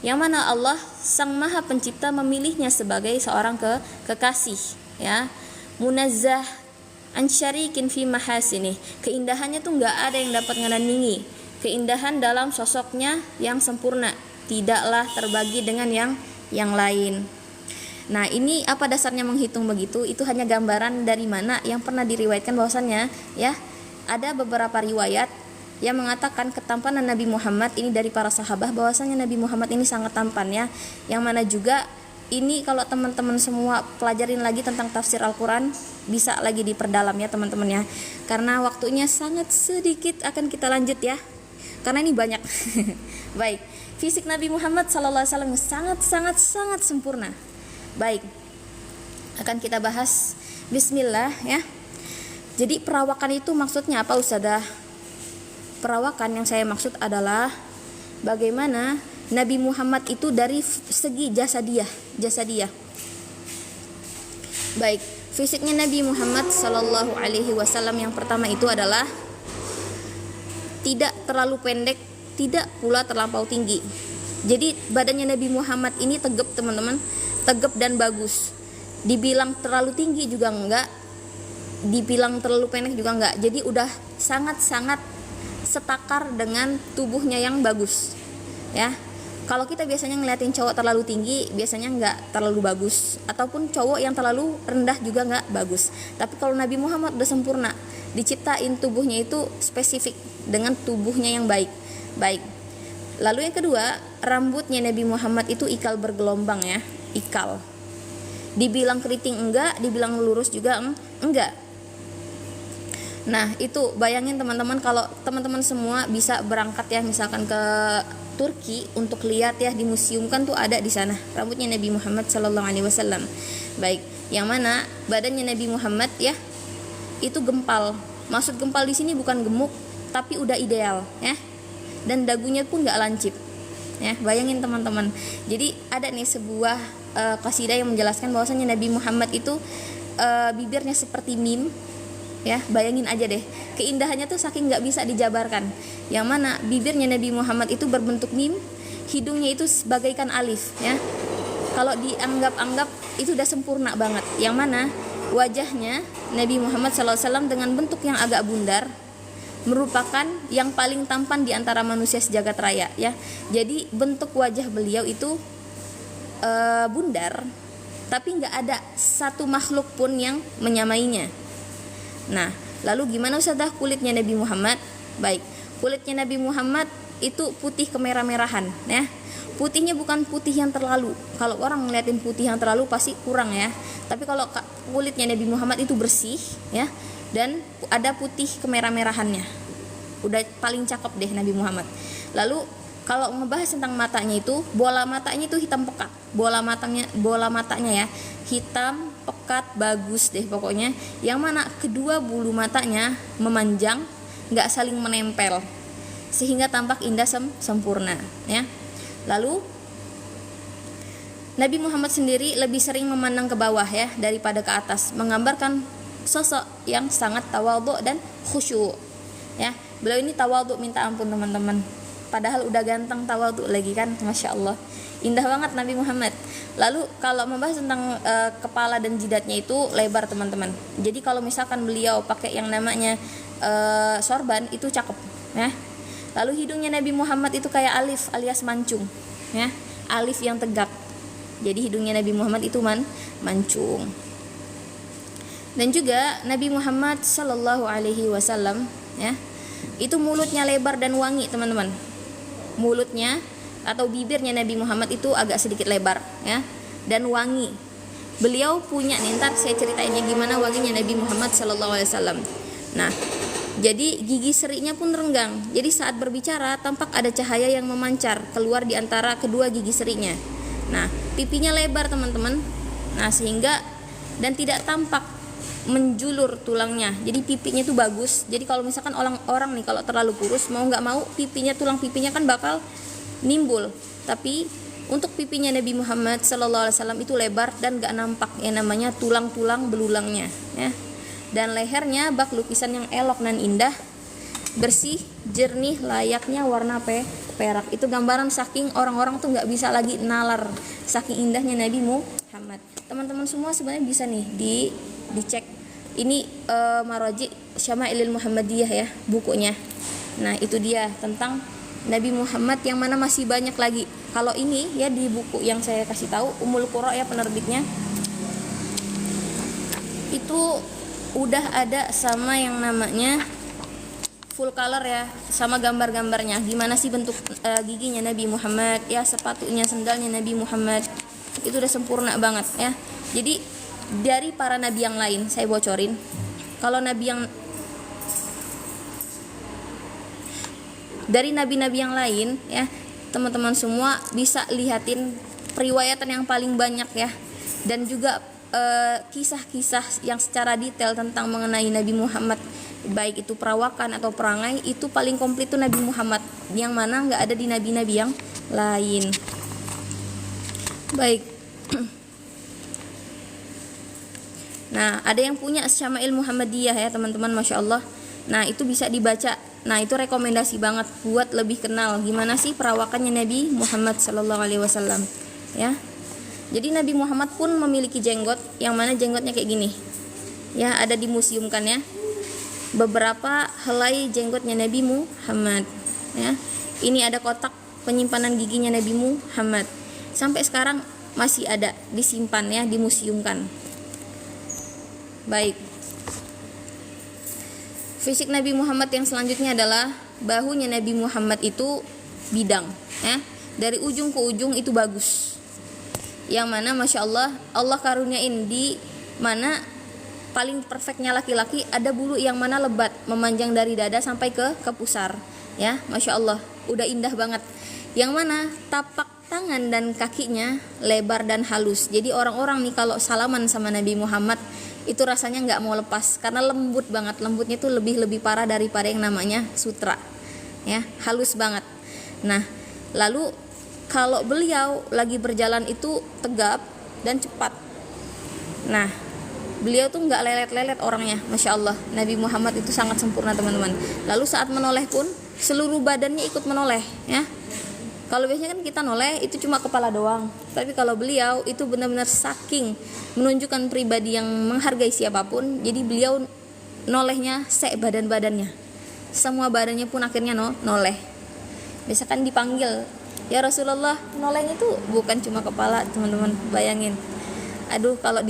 Yang mana Allah Sang Maha Pencipta memilihnya sebagai seorang kekasih ya. Munazzah an syarikin fi mahasini. Keindahannya tuh enggak ada yang dapat menandingi keindahan dalam sosoknya yang sempurna, tidaklah terbagi dengan yang lain. Nah, ini apa dasarnya menghitung begitu? Itu hanya gambaran dari mana yang pernah diriwayatkan bahwasannya ya, ada beberapa riwayat yang mengatakan ketampanan Nabi Muhammad ini dari para sahabat, bahwasanya Nabi Muhammad ini sangat tampan ya. Yang mana juga ini kalau teman-teman semua pelajarin lagi tentang tafsir Al-Quran, bisa lagi diperdalam ya teman-teman ya. Karena waktunya sangat sedikit, akan kita lanjut ya, karena ini banyak. Baik, fisik Nabi Muhammad SAW sangat sempurna. Baik, akan kita bahas. Bismillah ya. Jadi perawakan itu maksudnya apa Ustazah? Perawakan yang saya maksud adalah bagaimana Nabi Muhammad itu dari segi jasadiah. Baik, fisiknya Nabi Muhammad sallallahu alaihi wasallam yang pertama itu adalah tidak terlalu pendek, tidak pula terlampau tinggi. Jadi badannya Nabi Muhammad ini tegap teman-teman, tegap dan bagus. Dibilang terlalu tinggi juga enggak, dibilang terlalu pendek juga enggak. Jadi udah sangat setakar dengan tubuhnya yang bagus ya. Kalau kita biasanya ngeliatin cowok terlalu tinggi, biasanya nggak terlalu bagus, ataupun cowok yang terlalu rendah juga nggak bagus. Tapi kalau Nabi Muhammad udah sempurna, diciptain tubuhnya itu spesifik dengan tubuhnya yang baik. Lalu yang kedua, rambutnya Nabi Muhammad itu ikal bergelombang ya, ikal. Dibilang keriting enggak, dibilang lurus juga enggak. Nah, itu bayangin teman-teman, kalau teman-teman semua bisa berangkat ya misalkan ke Turki untuk lihat ya, di museum kan tuh ada di sana rambutnya Nabi Muhammad sallallahu alaihi wasallam. Baik, yang mana badannya Nabi Muhammad ya itu gempal. Maksud gempal di sini bukan gemuk, tapi udah ideal ya. Dan dagunya pun enggak lancip. Ya, bayangin teman-teman. Jadi ada nih sebuah qasidah yang menjelaskan bahwasanya Nabi Muhammad itu bibirnya seperti mim. Ya, bayangin aja deh, keindahannya tuh saking nggak bisa dijabarkan. Yang mana bibirnya Nabi Muhammad itu berbentuk mim, hidungnya itu bagaikan alif ya. Kalau dianggap-anggap itu udah sempurna banget. Yang mana wajahnya Nabi Muhammad SAW dengan bentuk yang agak bundar merupakan yang paling tampan di antara manusia sejagat raya ya. Jadi bentuk wajah beliau itu bundar, tapi nggak ada satu makhluk pun yang menyamainya. Nah, lalu gimana Ustazah kulitnya Nabi Muhammad? Baik, kulitnya Nabi Muhammad itu putih kemerah-merahan ya. Putihnya bukan putih yang terlalu. Kalau orang ngeliatin putih yang terlalu pasti kurang ya. Tapi kalau kulitnya Nabi Muhammad itu bersih ya, dan ada putih kemerah-merahannya. Udah paling cakep deh Nabi Muhammad. Lalu kalau ngebahas tentang matanya itu, bola matanya itu hitam pekat. Bola matanya ya, hitam pekat bagus deh pokoknya. Yang mana kedua bulu matanya memanjang, nggak saling menempel, sehingga tampak indah sempurna ya. Lalu Nabi Muhammad sendiri lebih sering memandang ke bawah ya daripada ke atas, menggambarkan sosok yang sangat tawadhu dan khusyuk ya. Beliau ini tawadhu minta ampun teman-teman, padahal udah ganteng tawadhu lagi kan, Masya Allah, indah banget Nabi Muhammad. Lalu kalau membahas tentang kepala dan jidatnya itu lebar teman-teman. Jadi kalau misalkan beliau pakai yang namanya sorban itu cakep ya. Lalu hidungnya Nabi Muhammad itu kayak alif alias mancung ya, alif yang tegak. Jadi hidungnya Nabi Muhammad itu mancung. Dan juga Nabi Muhammad Sallallahu Alaihi Wasallam ya, itu mulutnya lebar dan wangi teman-teman. Mulutnya atau bibirnya Nabi Muhammad itu agak sedikit lebar ya, dan wangi. Beliau punya nih, ntar saya ceritainnya gimana wanginya Nabi Muhammad Sallallahu Alaihi Wasallam. Nah, jadi gigi serinya pun renggang. Jadi saat berbicara tampak ada cahaya yang memancar keluar di antara kedua gigi serinya. Nah, pipinya lebar teman-teman. Nah, sehingga dan tidak tampak menjulur tulangnya. Jadi pipinya itu bagus. Jadi kalau misalkan orang nih kalau terlalu kurus, mau nggak mau tulang pipinya kan bakal nimbul. Tapi untuk pipinya Nabi Muhammad Sallallahu Alaihi Wasallam itu lebar dan nggak nampak yang namanya tulang-tulang belulangnya ya. Dan lehernya bak lukisan yang elok dan indah, bersih, jernih, layaknya warna perak. Itu gambaran saking orang-orang tuh nggak bisa lagi nalar, saking indahnya Nabi Muhammad. Teman-teman semua sebenarnya bisa nih dicek. Ini Maraji Syama'ilil Muhammadiyah ya bukunya. Nah itu dia tentang Nabi Muhammad, yang mana masih banyak lagi. Kalau ini ya di buku yang saya kasih tahu Ummul Qura ya penerbitnya, itu udah ada sama yang namanya full color ya, sama gambar-gambarnya gimana sih bentuk giginya Nabi Muhammad ya, sepatunya, sendalnya Nabi Muhammad, itu udah sempurna banget ya. Jadi dari para nabi yang lain saya bocorin, kalau dari nabi-nabi yang lain ya teman-teman semua bisa lihatin periwayatan yang paling banyak ya, dan juga kisah-kisah yang secara detail tentang mengenai Nabi Muhammad, baik itu perawakan atau perangai, itu paling komplit tuh Nabi Muhammad, yang mana nggak ada di nabi-nabi yang lain. Baik. Nah, ada yang punya Syama'il Muhammadiyah ya teman-teman, Masya Allah. Nah, itu bisa dibaca. Nah, itu rekomendasi banget buat lebih kenal gimana sih perawakannya Nabi Muhammad Sallallahu Alaihi Wasallam ya. Jadi Nabi Muhammad pun memiliki jenggot, yang mana jenggotnya kayak gini ya, ada di museum kan ya, beberapa helai jenggotnya Nabi Muhammad ya. Ini ada kotak penyimpanan giginya Nabi Muhammad, sampai sekarang masih ada disimpan ya, dimuseumkan. Baik, fisik Nabi Muhammad yang selanjutnya adalah bahunya Nabi Muhammad itu bidang ya, dari ujung ke ujung itu bagus, yang mana Masya Allah, Allah karuniain di mana paling perfectnya laki-laki ada bulu yang mana lebat memanjang dari dada sampai ke pusar ya, Masya Allah, udah indah banget. Yang mana tapak tangan dan kakinya lebar dan halus. Jadi orang-orang nih kalau salaman sama Nabi Muhammad itu rasanya nggak mau lepas, karena lembut banget. Lembutnya tuh lebih parah daripada yang namanya sutra ya, halus banget. Nah, lalu kalau beliau lagi berjalan itu tegap dan cepat. Nah, beliau tuh nggak lelet-lelet orangnya, Masya Allah. Nabi Muhammad itu sangat sempurna teman-teman. Lalu saat menoleh pun seluruh badannya ikut menoleh ya. Kalau biasanya kan kita noleh itu cuma kepala doang, tapi kalau beliau itu benar-benar saking menunjukkan pribadi yang menghargai siapapun, jadi beliau nolehnya badan-badannya, semua badannya pun akhirnya noleh. Misalkan dipanggil, ya Rasulullah, nolehnya itu bukan cuma kepala, teman-teman bayangin. Aduh, kalau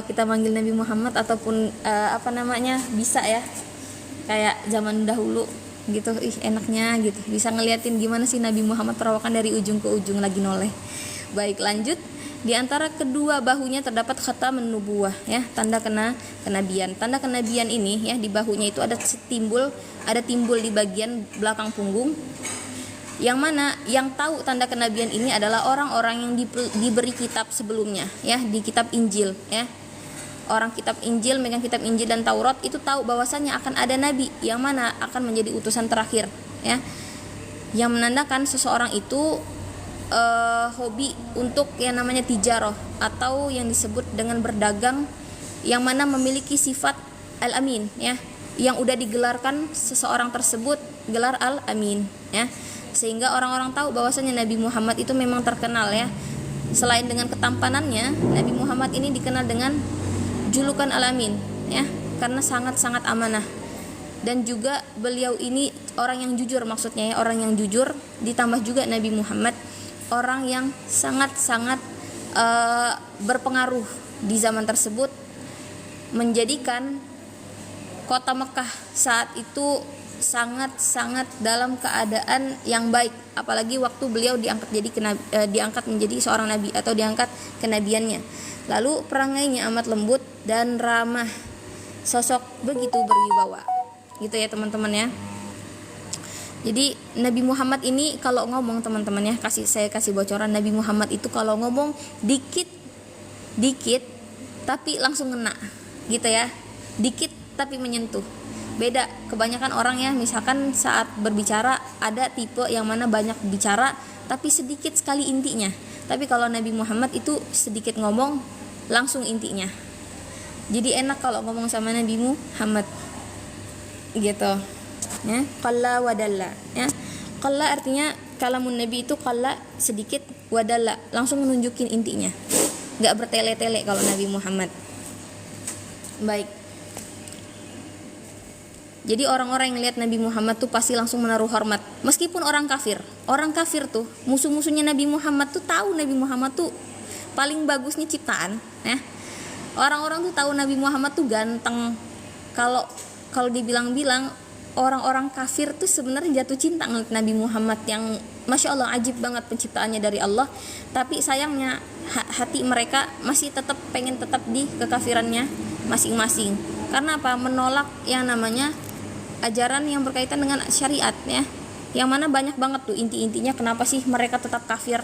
kita manggil Nabi Muhammad ataupun bisa ya kayak zaman dahulu gitu, enaknya gitu, bisa ngeliatin gimana sih Nabi Muhammad perawakan dari ujung ke ujung lagi noleh. Baik, lanjut. Di antara kedua bahunya terdapat khatamun nubuwah, ya, tanda kenabian. Tanda kenabian ini ya di bahunya itu ada timbul di bagian belakang punggung. Yang mana yang tahu tanda kenabian ini adalah orang-orang yang diberi kitab sebelumnya, ya, di kitab Injil, ya. Orang kitab Injil, megang kitab Injil dan Taurat itu tahu bahwasannya akan ada nabi yang mana akan menjadi utusan terakhir, ya. Yang menandakan seseorang itu hobi untuk yang namanya tijarah atau yang disebut dengan berdagang, yang mana memiliki sifat al-amin, ya. Yang udah digelarkan seseorang tersebut gelar al-amin, ya. Sehingga orang-orang tahu bahwasanya Nabi Muhammad itu memang terkenal, ya. Selain dengan ketampanannya, Nabi Muhammad ini dikenal dengan julukan Al-Amin, ya, karena sangat-sangat amanah. Dan juga beliau ini orang yang jujur, maksudnya ya, orang yang jujur, ditambah juga Nabi Muhammad orang yang sangat-sangat berpengaruh di zaman tersebut, menjadikan kota Mekah saat itu sangat-sangat dalam keadaan yang baik, apalagi waktu beliau diangkat menjadi seorang nabi atau diangkat kenabiannya. Lalu perangainya amat lembut dan ramah, sosok begitu berwibawa, gitu ya teman-teman ya. Jadi Nabi Muhammad ini kalau ngomong, teman-teman ya, saya kasih bocoran, Nabi Muhammad itu kalau ngomong dikit tapi langsung ngena, gitu ya, dikit tapi menyentuh. Beda kebanyakan orang ya, misalkan saat berbicara ada tipe yang mana banyak bicara tapi sedikit sekali intinya. Tapi kalau Nabi Muhammad itu sedikit ngomong langsung intinya. Jadi enak kalau ngomong sama Nabi Muhammad gitu. Ya, qalla wadalla, ya. Qalla artinya kalamun Nabi itu qalla sedikit, wadalla langsung menunjukin intinya. Enggak bertele-tele kalau Nabi Muhammad. Baik. Jadi orang-orang yang lihat Nabi Muhammad tuh pasti langsung menaruh hormat, meskipun orang kafir. Orang kafir tuh, musuh-musuhnya Nabi Muhammad tuh tahu Nabi Muhammad tuh paling bagusnya ciptaan, ya. Orang-orang tuh tahu Nabi Muhammad tuh ganteng. Kalau dibilang-bilang orang-orang kafir tuh sebenarnya jatuh cinta ngeliat Nabi Muhammad yang Masya Allah ajib banget penciptaannya dari Allah. Tapi sayangnya hati mereka masih pengen tetap di kekafirannya masing-masing. Karena apa? Menolak yang namanya ajaran yang berkaitan dengan syariat, ya. Yang mana banyak banget tuh inti-intinya kenapa sih mereka tetap kafir.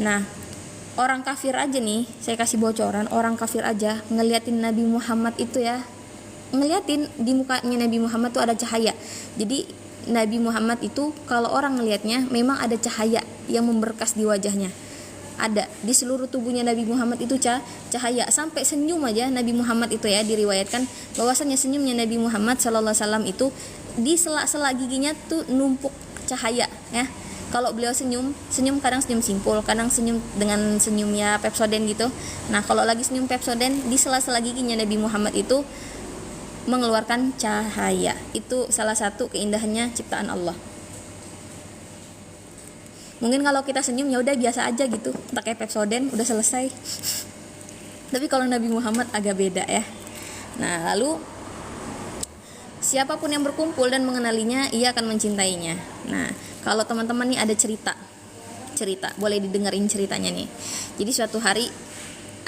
Nah, orang kafir aja nih, saya kasih bocoran, orang kafir aja ngeliatin Nabi Muhammad itu ya, ngeliatin di mukanya Nabi Muhammad tuh ada cahaya. Jadi Nabi Muhammad itu kalau orang ngelihatnya memang ada cahaya yang memberkas di wajahnya. Ada di seluruh tubuhnya Nabi Muhammad itu cahaya, sampai senyum aja Nabi Muhammad itu ya diriwayatkan bahwasanya senyumnya Nabi Muhammad sallallahu alaihi wasallam itu di sela-sela giginya tuh numpuk cahaya, ya. Kalau beliau senyum kadang senyum simpul, kadang senyum dengan senyumnya Pepsodent gitu. Nah, kalau lagi senyum Pepsodent, di sela-sela giginya Nabi Muhammad itu mengeluarkan cahaya. Itu salah satu keindahannya ciptaan Allah. Mungkin kalau kita senyum ya udah biasa aja gitu, tak kayak Pepsodent udah selesai. Tapi kalau Nabi Muhammad agak beda, ya. Nah, lalu siapapun yang berkumpul dan mengenalinya, ia akan mencintainya. Nah, kalau teman-teman nih ada cerita, boleh didengerin ceritanya nih. Jadi suatu hari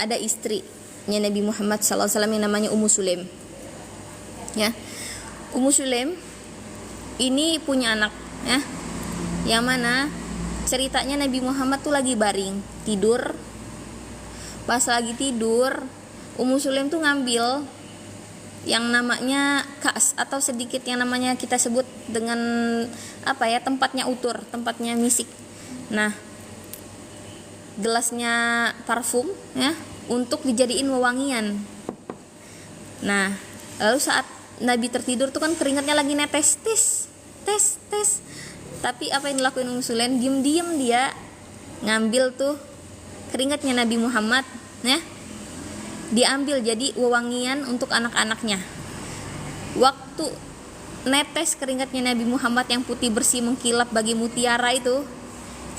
ada istrinya Nabi Muhammad SAW yang namanya Ummu Sulaim, ya. Ummu Sulaim ini punya anak, ya, yang mana ceritanya Nabi Muhammad tuh lagi baring tidur. Pas lagi tidur, Ummu Sulaim tuh ngambil yang namanya kas, atau sedikit yang namanya kita sebut dengan tempatnya utur, tempatnya misik. Nah, gelasnya parfum, ya, untuk dijadiin wewangian. Nah, lalu saat Nabi tertidur tuh kan keringatnya lagi netes, tes. Tapi apa yang dilakuin Ummu Sulaim, diam-diam dia ngambil tuh keringatnya Nabi Muhammad, ya, diambil jadi wewangian untuk anak-anaknya. Waktu netes keringatnya Nabi Muhammad yang putih bersih mengkilap bagi mutiara itu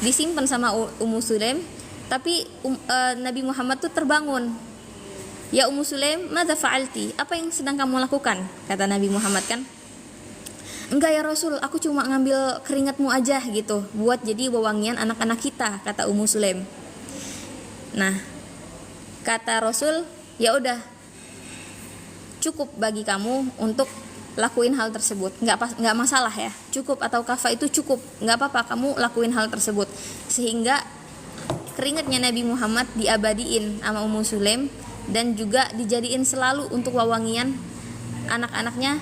disimpan sama Ummu Sulaim, tapi Nabi Muhammad tuh terbangun. Ya Ummu Sulaim, madza fa'alti? Apa yang sedang kamu lakukan? Kata Nabi Muhammad kan. Enggak ya Rasul, aku cuma ngambil keringatmu aja gitu, buat jadi wewangian anak-anak kita, kata Ummu Sulaim. Nah, kata Rasul, ya udah, cukup bagi kamu untuk lakuin hal tersebut, nggak masalah ya, cukup atau kafa itu cukup, nggak apa-apa kamu lakuin hal tersebut. Sehingga keringatnya Nabi Muhammad diabadiin sama Ummu Sulaim dan juga dijadiin selalu untuk wewangian anak-anaknya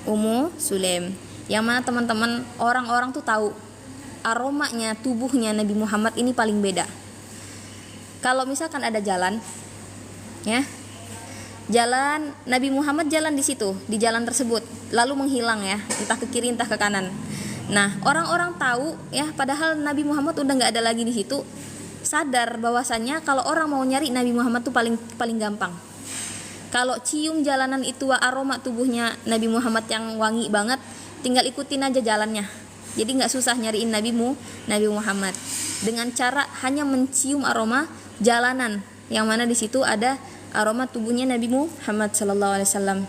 Ummu Sulaim. Yang mana teman-teman, orang-orang tuh tahu aromanya tubuhnya Nabi Muhammad ini paling beda. Kalau misalkan ada jalan, ya, jalan Nabi Muhammad jalan di situ, di jalan tersebut, lalu menghilang ya, entah ke kiri entah ke kanan. Nah, orang-orang tahu ya, padahal Nabi Muhammad udah nggak ada lagi di situ. Sadar bahwasannya kalau orang mau nyari Nabi Muhammad tuh paling gampang. Kalau cium jalanan itu aroma tubuhnya Nabi Muhammad yang wangi banget, tinggal ikutin aja jalannya. Jadi nggak susah nyariin Nabi Muhammad dengan cara hanya mencium aroma jalanan, yang mana di situ ada aroma tubuhnya Nabi Muhammad SAW.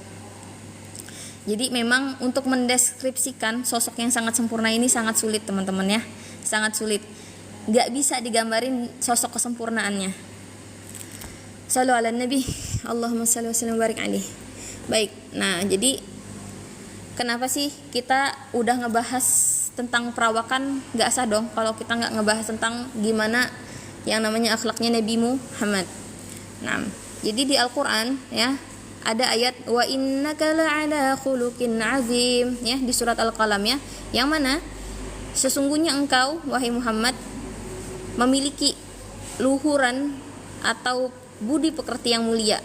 Jadi memang untuk mendeskripsikan sosok yang sangat sempurna ini sangat sulit teman-teman ya, sangat sulit. Gak bisa digambarin sosok kesempurnaannya. Shallu ala Nabi, Allahumma shalli wa sallim wa barik alaih. Baik, nah jadi kenapa sih kita udah ngebahas tentang perawakan, gak sah dong kalau kita gak ngebahas tentang gimana yang namanya akhlaknya Nabi Muhammad. Nah, jadi di Al-Quran ya ada ayat wa innaka la'ala khuluqin azim ya, di surat Al-Qalam ya, yang mana sesungguhnya engkau wahai Muhammad memiliki luhuran atau budi pekerti yang mulia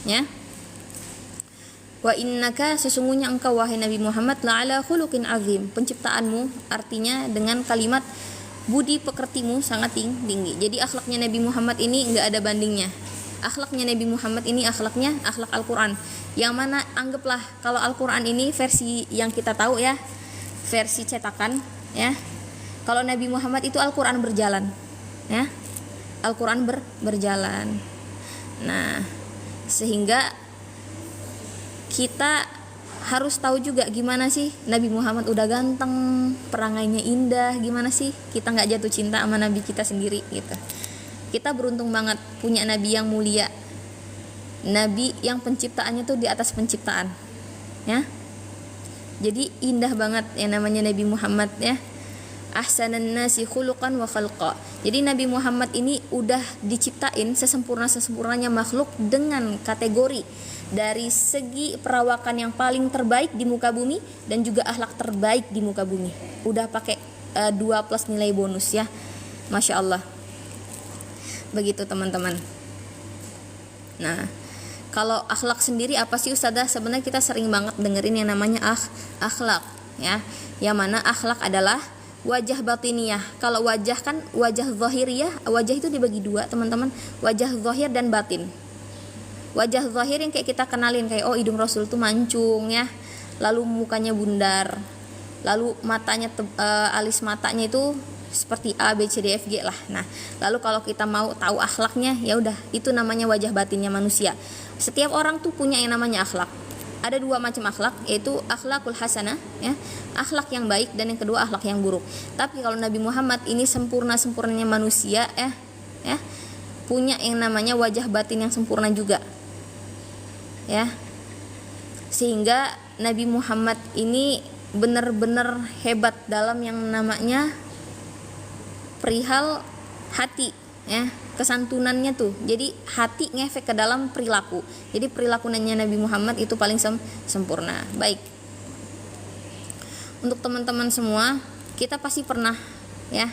ya. Wa innaka, sesungguhnya engkau wahai Nabi Muhammad la'ala khuluqin azim, penciptaanmu artinya dengan kalimat budi pekertimu sangat tinggi. Jadi akhlaknya Nabi Muhammad ini enggak ada bandingnya. Akhlaknya Nabi Muhammad ini akhlaknya akhlak Al-Quran, yang mana anggaplah kalau Al-Quran ini versi yang kita tahu ya, versi cetakan ya. Kalau Nabi Muhammad itu Al-Quran berjalan ya, Al-Quran berjalan. Nah, sehingga kita harus tahu juga gimana sih Nabi Muhammad udah ganteng, perangainya indah, gimana sih kita nggak jatuh cinta sama Nabi kita sendiri gitu. Kita beruntung banget punya Nabi yang mulia, Nabi yang penciptaannya tuh di atas penciptaan ya. Jadi indah banget yang namanya Nabi Muhammad ya. Ahsanan nasi khuluqan wa khalqa. Jadi Nabi Muhammad ini udah diciptain sesempurna-sempurnanya makhluk dengan kategori dari segi perawakan yang paling terbaik di muka bumi dan juga akhlak terbaik di muka bumi. Udah pakai 2 plus nilai bonus ya. Masya Allah. Begitu teman-teman. Nah, kalau akhlak sendiri apa sih Ustazah? Sebenarnya kita sering banget dengerin yang namanya akhlak ya. Yang mana akhlak adalah wajah batiniyah. Kalau wajah kan wajah zahiriyah, wajah itu dibagi 2 teman-teman, wajah zahir dan batin. Wajah zahir yang kayak kita kenalin, kayak oh hidung Rasul tuh mancung ya, lalu mukanya bundar, lalu matanya alis matanya itu seperti A B C D F G lah. Nah, lalu kalau kita mau tahu akhlaknya, ya udah itu namanya wajah batinnya manusia. Setiap orang tuh punya yang namanya akhlak. Ada 2 macam akhlak, yaitu akhlakul hasanah ya, akhlak yang baik, dan yang kedua akhlak yang buruk. Tapi kalau Nabi Muhammad ini sempurnanya manusia ya, punya yang namanya wajah batin yang sempurna juga ya. Sehingga Nabi Muhammad ini benar-benar hebat dalam yang namanya perihal hati ya, kesantunannya tuh. Jadi hati ngefek ke dalam perilaku. Jadi perilakunya Nabi Muhammad itu paling sempurna. Baik. Untuk teman-teman semua, kita pasti pernah ya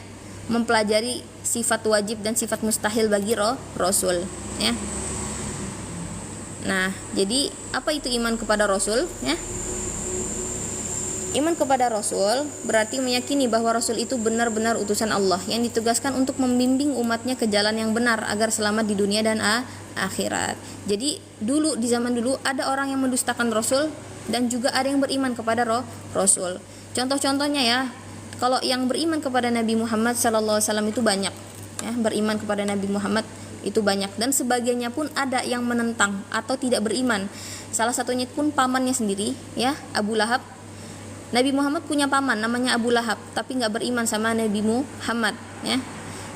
mempelajari sifat wajib dan sifat mustahil bagi Rasul ya. Nah, jadi apa itu iman kepada Rasul ya? Iman kepada Rasul berarti meyakini bahwa Rasul itu benar-benar utusan Allah yang ditugaskan untuk membimbing umatnya ke jalan yang benar agar selamat di dunia dan akhirat. Jadi dulu, di zaman dulu ada orang yang mendustakan Rasul dan juga ada yang beriman kepada Rasul. Contoh-contohnya ya, kalau yang beriman kepada Nabi Muhammad SAW itu banyak ya, beriman kepada Nabi Muhammad itu banyak, dan sebagiannya pun ada yang menentang atau tidak beriman. Salah satunya pun pamannya sendiri ya, Abu Lahab. Nabi Muhammad punya paman namanya Abu Lahab, tapi nggak beriman sama Nabi Muhammad ya.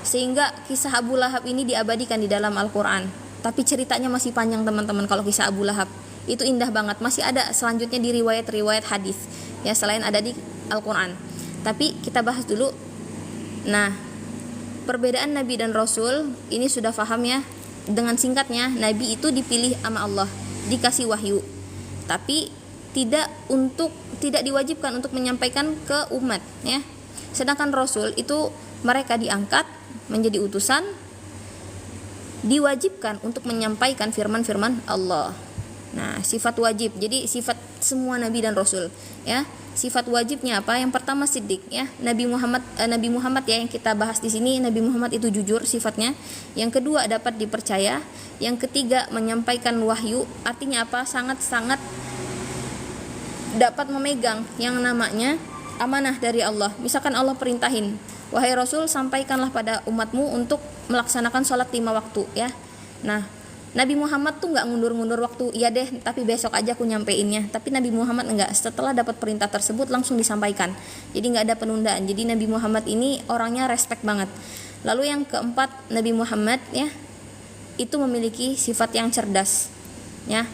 Sehingga kisah Abu Lahab ini diabadikan di dalam Al-Quran. Tapi ceritanya masih panjang teman-teman. Kalau kisah Abu Lahab itu indah banget, masih ada selanjutnya di riwayat-riwayat hadis ya, selain ada di Al-Quran. Tapi kita bahas dulu. Nah, perbedaan Nabi dan Rasul ini sudah paham ya. Dengan singkatnya, Nabi itu dipilih sama Allah, dikasih wahyu, tapi tidak diwajibkan untuk menyampaikan ke umat ya. Sedangkan Rasul itu mereka diangkat menjadi utusan, diwajibkan untuk menyampaikan firman-firman Allah. Nah, sifat wajib. Jadi sifat semua Nabi dan Rasul ya. Sifat wajibnya apa? Yang pertama siddiq ya. Nabi Muhammad ya yang kita bahas di sini, Nabi Muhammad itu jujur sifatnya. Yang kedua dapat dipercaya. Yang ketiga menyampaikan wahyu. Artinya apa? Sangat-sangat dapat memegang yang namanya amanah dari Allah. Misalkan Allah perintahin, wahai Rasul, sampaikanlah pada umatmu untuk melaksanakan sholat 5 waktu ya. Nah, Nabi Muhammad tuh nggak ngundur-ngundur waktu, iya deh tapi besok aja aku nyampeinnya. Tapi Nabi Muhammad enggak, setelah dapat perintah tersebut langsung disampaikan. Jadi nggak ada penundaan. Jadi Nabi Muhammad ini orangnya respect banget. Lalu yang keempat, Nabi Muhammad ya itu memiliki sifat yang cerdas ya.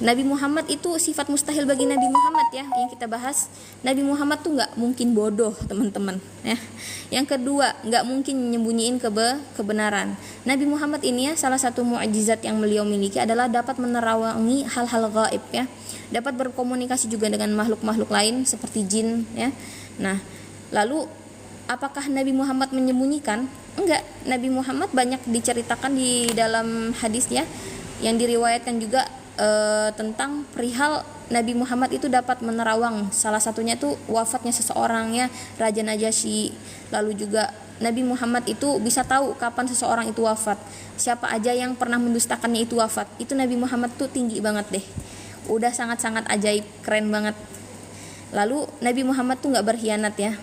Nabi Muhammad itu sifat mustahil bagi Nabi Muhammad ya, yang kita bahas. Nabi Muhammad tuh nggak mungkin bodoh teman-teman ya. Yang kedua, nggak mungkin menyembunyiin kebenaran. Nabi Muhammad ini ya, salah satu mukjizat yang beliau miliki adalah dapat menerawangi hal-hal gaib ya, dapat berkomunikasi juga dengan makhluk-makhluk lain seperti jin ya. Nah, lalu apakah Nabi Muhammad menyembunyikan? Enggak. Nabi Muhammad banyak diceritakan di dalam hadis ya, yang diriwayatkan juga tentang perihal Nabi Muhammad itu dapat menerawang. Salah satunya itu wafatnya seseorang ya, Raja Najasyi. Lalu juga Nabi Muhammad itu bisa tahu kapan seseorang itu wafat, siapa aja yang pernah mendustakannya itu wafat. Itu Nabi Muhammad tuh tinggi banget deh, udah sangat-sangat ajaib, keren banget. Lalu Nabi Muhammad tuh gak berkhianat ya.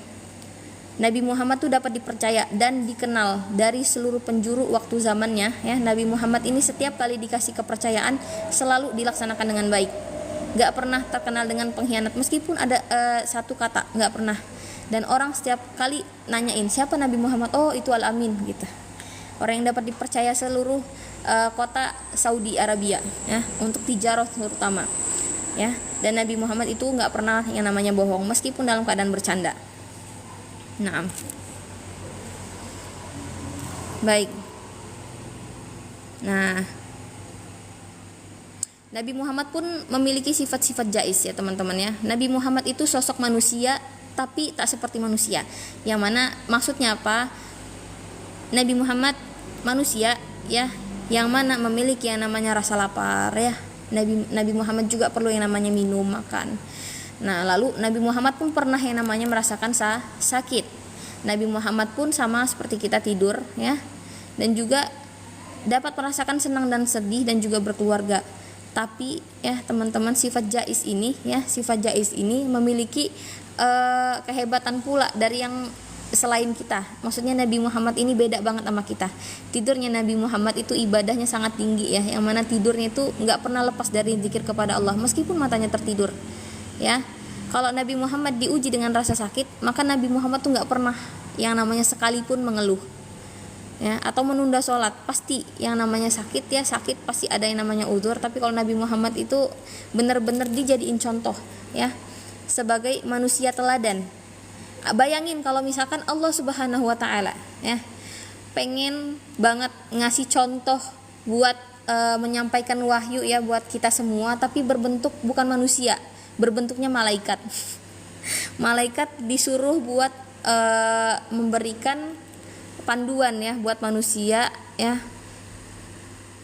Nabi Muhammad tuh dapat dipercaya dan dikenal dari seluruh penjuru waktu zamannya ya. Nabi Muhammad ini setiap kali dikasih kepercayaan selalu dilaksanakan dengan baik, gak pernah terkenal dengan pengkhianat meskipun ada satu kata, gak pernah. Dan orang setiap kali nanyain siapa Nabi Muhammad, oh itu Al-Amin gitu. Orang yang dapat dipercaya seluruh kota Saudi Arabia ya, untuk tijarah terutama ya. Dan Nabi Muhammad itu gak pernah yang namanya bohong meskipun dalam keadaan bercanda. Nah, baik. Nah, Nabi Muhammad pun memiliki sifat-sifat jais ya teman-teman ya. Nabi Muhammad itu sosok manusia tapi tak seperti manusia. Yang mana maksudnya apa? Nabi Muhammad manusia ya, yang mana memiliki yang namanya rasa lapar ya. Nabi Muhammad juga perlu yang namanya minum, makan. Nah, lalu Nabi Muhammad pun pernah yang namanya merasakan sakit. Nabi Muhammad pun sama seperti kita tidur ya, dan juga dapat merasakan senang dan sedih dan juga berkeluarga. Tapi ya teman-teman, sifat jais ini memiliki kehebatan pula dari yang selain kita. Maksudnya Nabi Muhammad ini beda banget sama kita. Tidurnya Nabi Muhammad itu ibadahnya sangat tinggi ya, yang mana tidurnya itu nggak pernah lepas dari zikir kepada Allah meskipun matanya tertidur ya. Kalau Nabi Muhammad diuji dengan rasa sakit, maka Nabi Muhammad tuh nggak pernah yang namanya sekalipun mengeluh ya, atau menunda sholat. Pasti yang namanya sakit ya, sakit pasti ada yang namanya uzur. Tapi kalau Nabi Muhammad itu benar-benar dijadiin contoh ya, sebagai manusia teladan. Bayangin kalau misalkan Allah Subhanahu wa Ta'ala ya pengen banget ngasih contoh buat menyampaikan wahyu ya buat kita semua, tapi berbentuk bukan manusia, berbentuknya malaikat. Malaikat disuruh buat memberikan panduan ya buat manusia ya,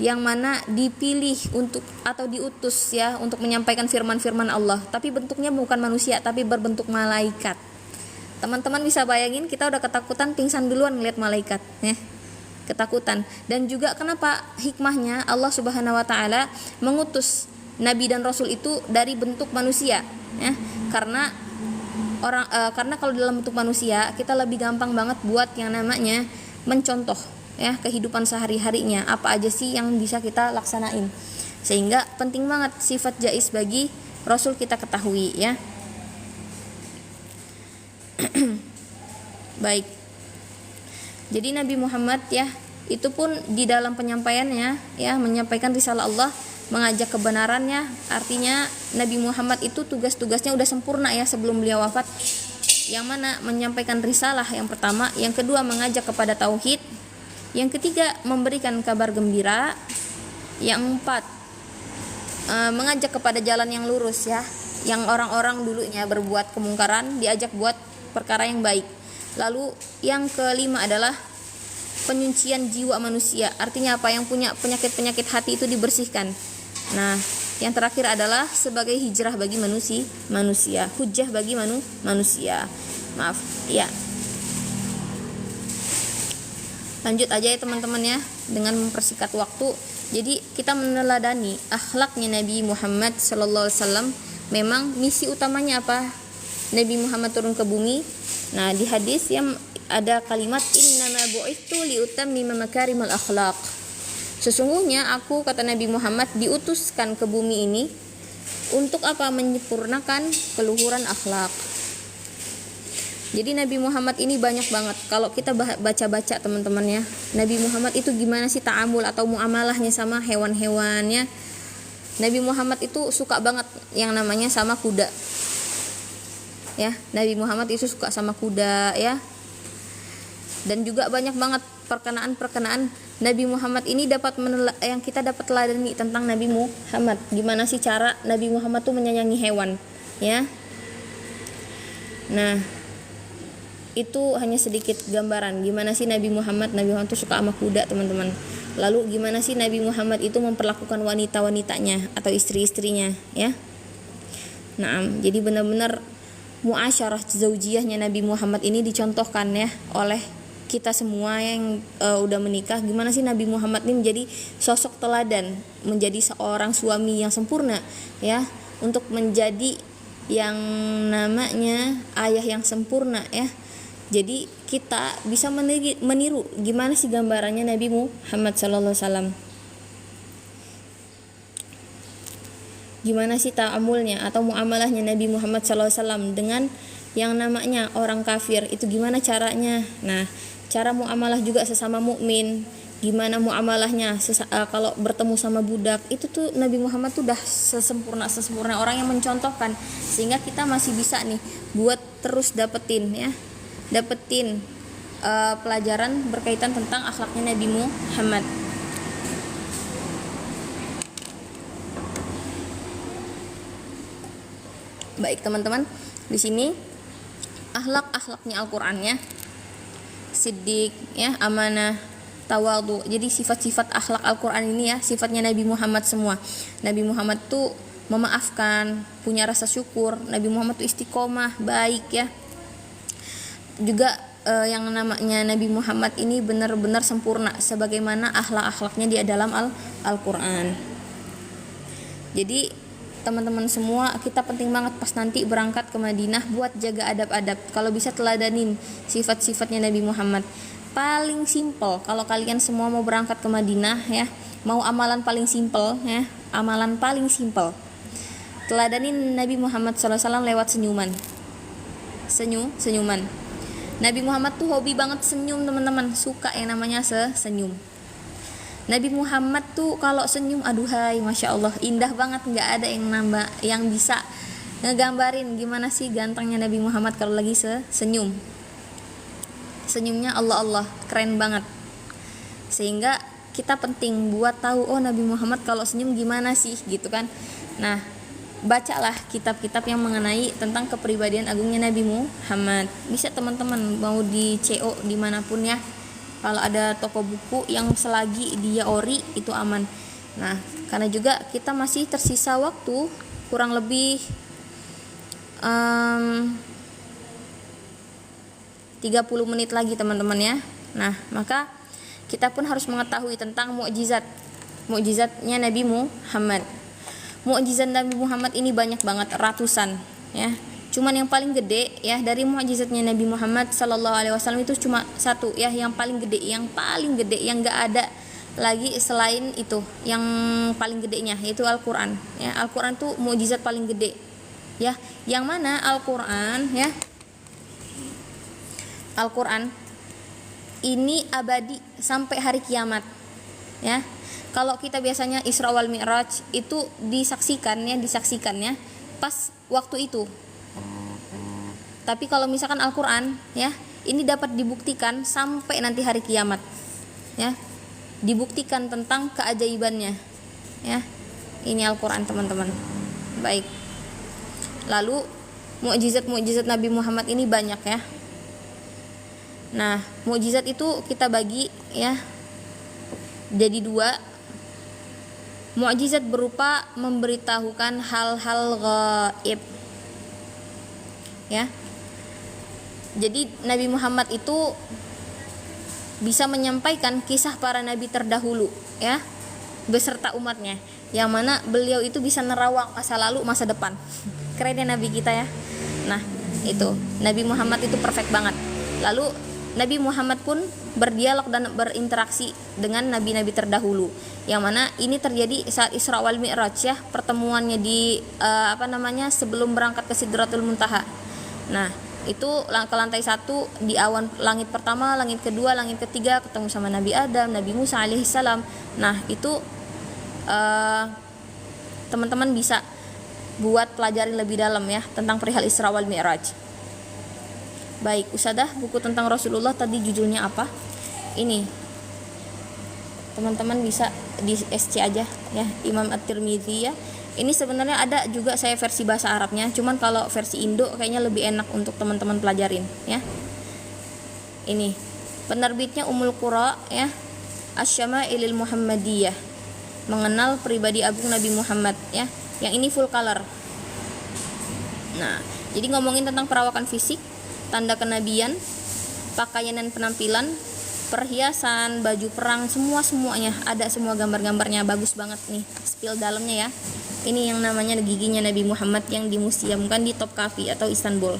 yang mana dipilih untuk atau diutus ya untuk menyampaikan firman-firman Allah, tapi bentuknya bukan manusia tapi berbentuk malaikat. Teman-teman bisa bayangin, kita udah ketakutan pingsan duluan ngelihat malaikat ya. Ketakutan. Dan juga kenapa hikmahnya Allah Subhanahu wa taala mengutus nabi dan rasul itu dari bentuk manusia ya. Karena kalau dalam bentuk manusia kita lebih gampang banget buat yang namanya mencontoh ya kehidupan sehari-harinya, apa aja sih yang bisa kita laksanain, sehingga penting banget sifat jais bagi rasul kita ketahui ya. Baik, jadi Nabi Muhammad ya itu pun di dalam penyampaiannya ya menyampaikan risalah Allah, mengajak kebenarannya. Artinya Nabi Muhammad itu tugas-tugasnya udah sempurna ya sebelum beliau wafat, yang mana menyampaikan risalah yang pertama, yang kedua mengajak kepada tauhid, yang ketiga memberikan kabar gembira, yang empat mengajak kepada jalan yang lurus ya, yang orang-orang dulunya berbuat kemungkaran diajak buat perkara yang baik. Lalu yang kelima adalah penyucian jiwa manusia, artinya apa, yang punya penyakit-penyakit hati itu dibersihkan. Nah, yang terakhir adalah sebagai hijrah bagi manusia, hujjah bagi manusia. Maaf ya. Lanjut aja ya teman-teman ya, dengan mempersingkat waktu. Jadi kita meneladani akhlaknya Nabi Muhammad sallallahu alaihi wasallam. Memang misi utamanya apa? Nabi Muhammad turun ke bumi. Nah, di hadis yang ada kalimat innama bu'itsu liutammima makarimal akhlaq. Sesungguhnya aku, kata Nabi Muhammad, diutuskan ke bumi ini untuk apa? Menyempurnakan keluhuran akhlak. Jadi Nabi Muhammad ini banyak banget. Kalau kita baca-baca teman-teman ya, Nabi Muhammad itu gimana sih ta'amul atau muamalahnya sama hewan-hewannya. Nabi Muhammad itu suka banget yang namanya sama kuda. Ya, Nabi Muhammad itu suka sama kuda ya. Dan juga banyak banget perkenaan-perkenaan Nabi Muhammad ini yang kita dapat teladani tentang Nabi Muhammad. Gimana sih cara Nabi Muhammad tuh menyayangi hewan ya. Nah, itu hanya sedikit gambaran gimana sih Nabi Muhammad tuh suka sama kuda teman-teman. Lalu gimana sih Nabi Muhammad itu memperlakukan wanita-wanitanya atau istri-istrinya ya. Nah, jadi benar-benar muasyarah zaujiyahnya Nabi Muhammad ini dicontohkan ya oleh kita semua yang udah menikah. Gimana sih Nabi Muhammad ini menjadi sosok teladan, menjadi seorang suami yang sempurna ya, untuk menjadi yang namanya ayah yang sempurna ya. Jadi kita bisa meniru gimana sih gambarannya Nabi Muhammad sallallahu alaihi wasallam. Gimana sih ta'amulnya atau muamalahnya Nabi Muhammad sallallahu alaihi wasallam dengan yang namanya orang kafir, itu gimana caranya. Nah, cara muamalah juga sesama mukmin, gimana muamalahnya kalau bertemu sama budak, itu tuh Nabi Muhammad tuh udah sesempurna orang yang mencontohkan, sehingga kita masih bisa nih buat terus dapetin pelajaran berkaitan tentang akhlaknya Nabi Muhammad. Baik teman-teman, di sini akhlaknya Al-Qur'annya siddiq ya, amanah, tawadhu. Jadi sifat-sifat akhlak Al-Qur'an ini ya, sifatnya Nabi Muhammad semua. Nabi Muhammad tuh memaafkan, punya rasa syukur. Nabi Muhammad tuh istiqomah, baik ya. Juga yang namanya Nabi Muhammad ini benar-benar sempurna sebagaimana akhlak-akhlaknya di dalam Al-Qur'an. Jadi teman-teman semua, kita penting banget pas nanti berangkat ke Madinah buat jaga adab-adab. Kalau bisa teladanin sifat-sifatnya Nabi Muhammad. Paling simple kalau kalian semua mau berangkat ke Madinah ya, mau amalan paling simple ya, amalan paling simple, teladanin Nabi Muhammad SAW lewat senyuman. Senyuman. Nabi Muhammad tuh hobi banget senyum teman-teman, suka yang namanya senyum. Nabi Muhammad tuh kalau senyum, aduhai, masya Allah, indah banget, nggak ada yang bisa ngegambarin gimana sih gantengnya Nabi Muhammad kalau lagi senyum. Senyumnya Allah, keren banget. Sehingga kita penting buat tahu, oh Nabi Muhammad kalau senyum gimana sih gitu kan. Nah, bacalah kitab-kitab yang mengenai tentang kepribadian agungnya Nabi Muhammad. Bisa teman-teman mau di CO dimanapun ya, Kalau ada toko buku yang selagi dia ori itu aman. Nah, karena juga kita masih tersisa waktu kurang lebih 30 menit lagi teman-teman ya. Nah, maka kita pun harus mengetahui tentang mukjizatnya Nabi Muhammad. Mukjizat Nabi Muhammad ini banyak banget, ratusan ya. Cuman yang paling gede ya dari mukjizatnya Nabi Muhammad sallallahu alaihi wasallam itu cuma satu ya, yang paling gede yang enggak ada lagi selain itu. Yang paling gedenya yaitu Al-Qur'an ya. Al-Qur'an tuh mukjizat paling gede ya. Yang mana Al-Qur'an ya. Al-Qur'an ini abadi sampai hari kiamat ya. Kalau kita biasanya Isra wal Mi'raj itu disaksikan ya pas waktu itu. Tapi kalau misalkan Al-Qur'an ya, ini dapat dibuktikan sampai nanti hari kiamat ya. Dibuktikan tentang keajaibannya ya. Ini Al-Qur'an teman-teman. Baik. Lalu mukjizat Nabi Muhammad ini banyak ya. Nah, mukjizat itu kita bagi ya jadi dua. Mukjizat berupa memberitahukan hal-hal gaib. Ya. Jadi Nabi Muhammad itu bisa menyampaikan kisah para nabi terdahulu ya beserta umatnya, yang mana beliau itu bisa nerawang masa lalu, masa depan. Keren ya Nabi kita ya. Nah, itu Nabi Muhammad itu perfect banget. Lalu Nabi Muhammad pun berdialog dan berinteraksi dengan nabi-nabi terdahulu, yang mana ini terjadi saat Isra wal Mi'raj ya, pertemuannya di sebelum berangkat ke Sidratul Muntaha. Nah, itu ke lantai 1 di awan langit pertama, langit kedua, langit ketiga ketemu sama Nabi Adam, Nabi Musa alaihissalam. Nah, itu teman-teman bisa buat pelajarin lebih dalam ya tentang perihal Isra wal Mi'raj. Baik, Ustadzah, buku tentang Rasulullah tadi judulnya apa? Ini. Teman-teman bisa di SC aja ya, Imam At-Tirmidzi ya. Ini sebenarnya ada juga saya versi bahasa Arabnya, cuman kalau versi Indo kayaknya lebih enak untuk teman-teman pelajarin ya. Ini. Penerbitnya Ummul Qura ya. Asy-Syama'ilil Muhammadiyah. Mengenal pribadi agung Nabi Muhammad ya. Yang ini full color. Nah, jadi ngomongin tentang perawakan fisik, tanda kenabian, pakaian dan penampilan, perhiasan, baju perang, semuanya ada, semua gambar-gambarnya bagus banget nih. Spill dalamnya ya. Ini yang namanya giginya Nabi Muhammad yang dimuseumkan di Topkapi atau Istanbul.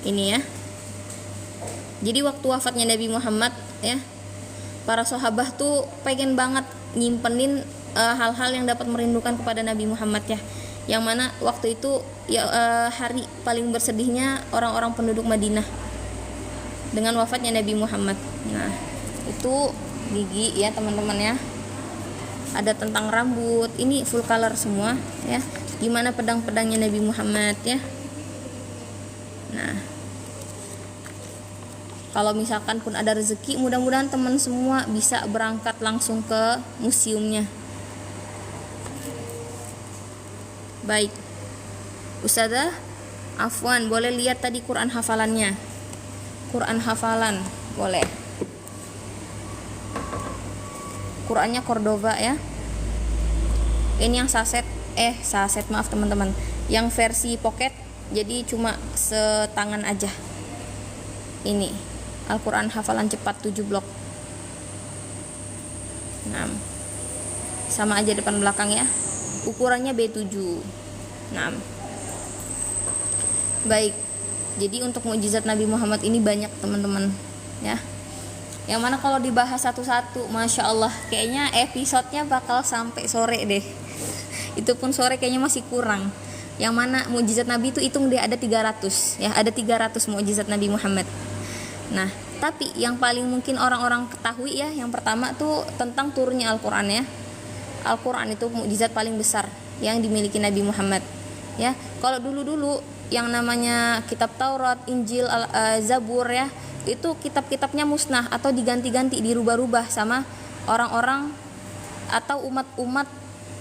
Ini ya. Jadi waktu wafatnya Nabi Muhammad ya, para sahabat tuh pengen banget nyimpenin hal-hal yang dapat merindukan kepada Nabi Muhammad ya. Yang mana waktu itu ya hari paling bersedihnya orang-orang penduduk Madinah dengan wafatnya Nabi Muhammad. Nah, itu gigi ya teman-teman ya. Ada tentang rambut, ini full color semua ya. Gimana pedang-pedangnya Nabi Muhammad ya. Nah, kalau misalkan pun ada rezeki, mudah-mudahan teman semua bisa berangkat langsung ke museumnya. Baik, Ustazah, afwan, boleh lihat tadi Quran hafalannya. Quran hafalan, boleh. Qurannya Cordova ya. Ini yang saset maaf teman-teman. Yang versi pocket, jadi cuma setangan aja. Ini Al-Quran hafalan cepat 7 blok. Nah, sama aja depan belakang ya. Ukurannya B7. Nah, baik. Jadi untuk mukjizat Nabi Muhammad ini banyak teman-teman ya. Yang mana kalau dibahas satu-satu, masya Allah, kayaknya episodenya bakal sampai sore deh. Itu pun sore kayaknya masih kurang. Yang mana mukjizat Nabi itu hitung dia ada 300 ya, ada 300 mukjizat Nabi Muhammad. Nah, tapi yang paling mungkin orang-orang ketahui ya, yang pertama tuh tentang turunnya Al-Qur'an ya. Al-Qur'an itu mukjizat paling besar yang dimiliki Nabi Muhammad ya. Kalau dulu-dulu yang namanya kitab Taurat, Injil, Zabur ya, itu kitab-kitabnya musnah atau diganti-ganti, dirubah-rubah sama orang-orang atau umat-umat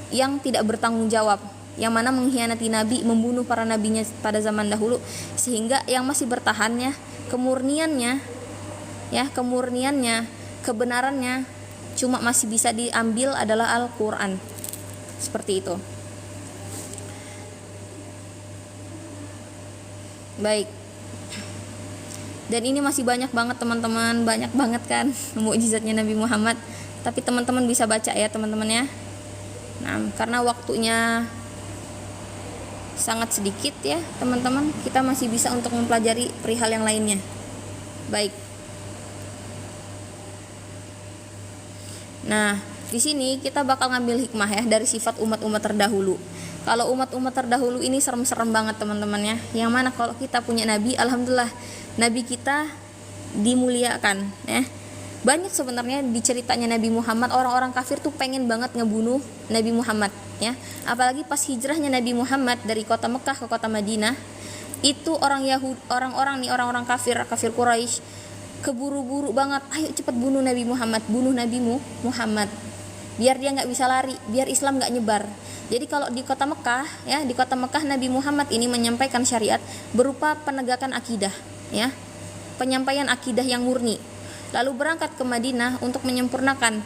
yang tidak bertanggung jawab, yang mana mengkhianati Nabi, membunuh para nabinya pada zaman dahulu, sehingga yang masih bertahannya kemurniannya ya, kemurniannya, kebenarannya cuma masih bisa diambil adalah Al-Qur'an. Seperti itu. Baik. Dan ini masih banyak banget teman-teman, banyak banget kan mukjizatnya Nabi Muhammad. Tapi teman-teman bisa baca ya teman-teman ya. Nah, karena waktunya sangat sedikit ya teman-teman, kita masih bisa untuk mempelajari perihal yang lainnya. Baik. Nah, di sini kita bakal ngambil hikmah ya dari sifat umat-umat terdahulu. Kalau umat-umat terdahulu ini serem-serem banget teman-teman ya. Yang mana kalau kita punya nabi, alhamdulillah nabi kita dimuliakan ya. Banyak sebenarnya di ceritanya Nabi Muhammad, orang-orang kafir tuh pengen banget ngebunuh Nabi Muhammad ya. Apalagi pas hijrahnya Nabi Muhammad dari kota Mekah ke kota Madinah, itu orang-orang kafir Quraisy keburu-buru banget, ayo cepat bunuh Nabi Muhammad, bunuh Nabi Muhammad, biar dia nggak bisa lari, biar Islam nggak nyebar. Jadi kalau di kota Mekah ya, di kota Mekah Nabi Muhammad ini menyampaikan syariat berupa penegakan akidah ya, penyampaian akidah yang murni. Lalu berangkat ke Madinah untuk menyempurnakan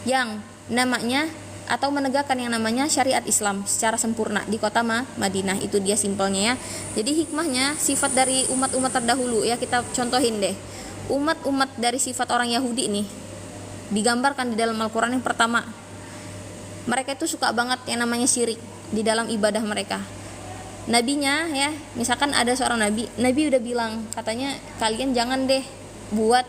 yang namanya atau menegakkan yang namanya syariat Islam secara sempurna di kota Madinah. Itu dia simpelnya ya. Jadi hikmahnya sifat dari umat-umat terdahulu ya, kita contohin deh. Umat-umat dari sifat orang Yahudi nih digambarkan di dalam Al-Qur'an. Yang pertama, mereka itu suka banget yang namanya syirik di dalam ibadah mereka. Nabinya ya, misalkan ada seorang nabi udah bilang katanya kalian jangan deh buat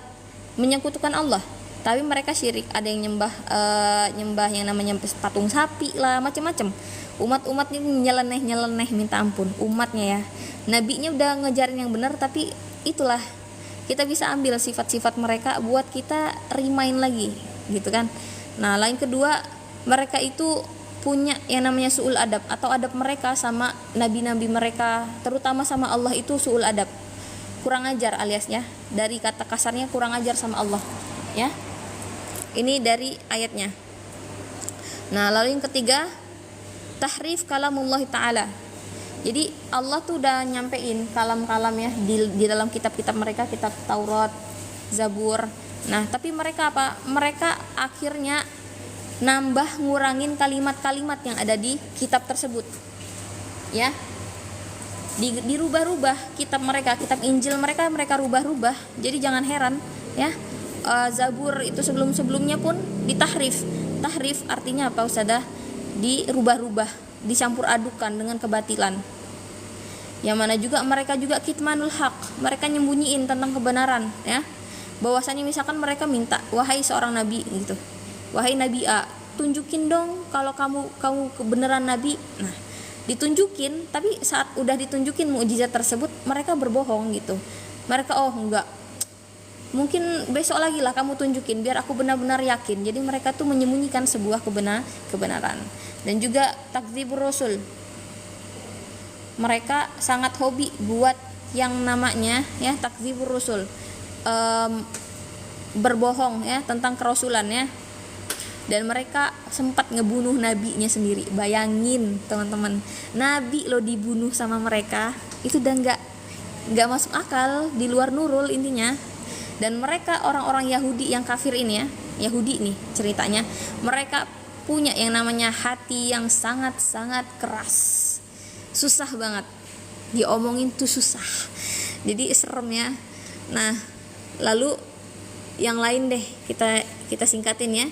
menyekutukan Allah, tapi mereka syirik. Ada yang nyembah yang namanya patung sapi lah, macam-macam. Umat-umat ini nyeleneh minta ampun umatnya ya. Nabinya udah ngejarin yang benar, tapi itulah kita bisa ambil sifat-sifat mereka buat kita remind lagi gitu kan. Nah, lain kedua, mereka itu punya yang namanya su'ul adab, atau adab mereka sama nabi-nabi mereka, terutama sama Allah itu su'ul adab, kurang ajar aliasnya, dari kata kasarnya kurang ajar sama Allah ya. Ini dari ayatnya. Nah, lalu yang ketiga, tahrif kalamullah ta'ala. Jadi Allah tuh udah nyampein kalam-kalam ya di dalam kitab-kitab mereka, kitab Taurat, Zabur. Nah, tapi mereka apa? Mereka akhirnya nambah ngurangin kalimat-kalimat yang ada di kitab tersebut ya. Dirubah-rubah kitab mereka, kitab Injil mereka rubah-rubah. Jadi jangan heran ya, Zabur itu sebelum-sebelumnya pun ditahrif. Tahrif artinya apa Ustazah? Dirubah-rubah, dicampur adukan dengan kebatilan. Yang mana juga mereka juga kitmanul haq, mereka nyembunyiin tentang kebenaran ya. Bahwasanya misalkan mereka minta, wahai seorang nabi gitu, wahai Nabi A, tunjukin dong kalau kamu kebenaran nabi. Nah, ditunjukin, tapi saat udah ditunjukin mukjizat tersebut, mereka berbohong gitu. Mereka enggak, mungkin besok lagi lah kamu tunjukin biar aku benar-benar yakin. Jadi mereka tuh menyembunyikan sebuah kebenaran. Dan juga takdzibur rasul, mereka sangat hobi buat yang namanya ya takdzibur rasul, berbohong ya tentang kerasulan ya. Dan mereka sempat ngebunuh nabinya sendiri. Bayangin teman-teman, nabi lo dibunuh sama mereka, itu udah nggak masuk akal, di luar nurul intinya. Dan mereka orang-orang Yahudi yang kafir ini ya, Yahudi nih ceritanya, mereka punya yang namanya hati yang sangat-sangat keras, susah banget diomongin tuh, susah, jadi serem ya. Nah, lalu yang lain deh kita singkatin ya.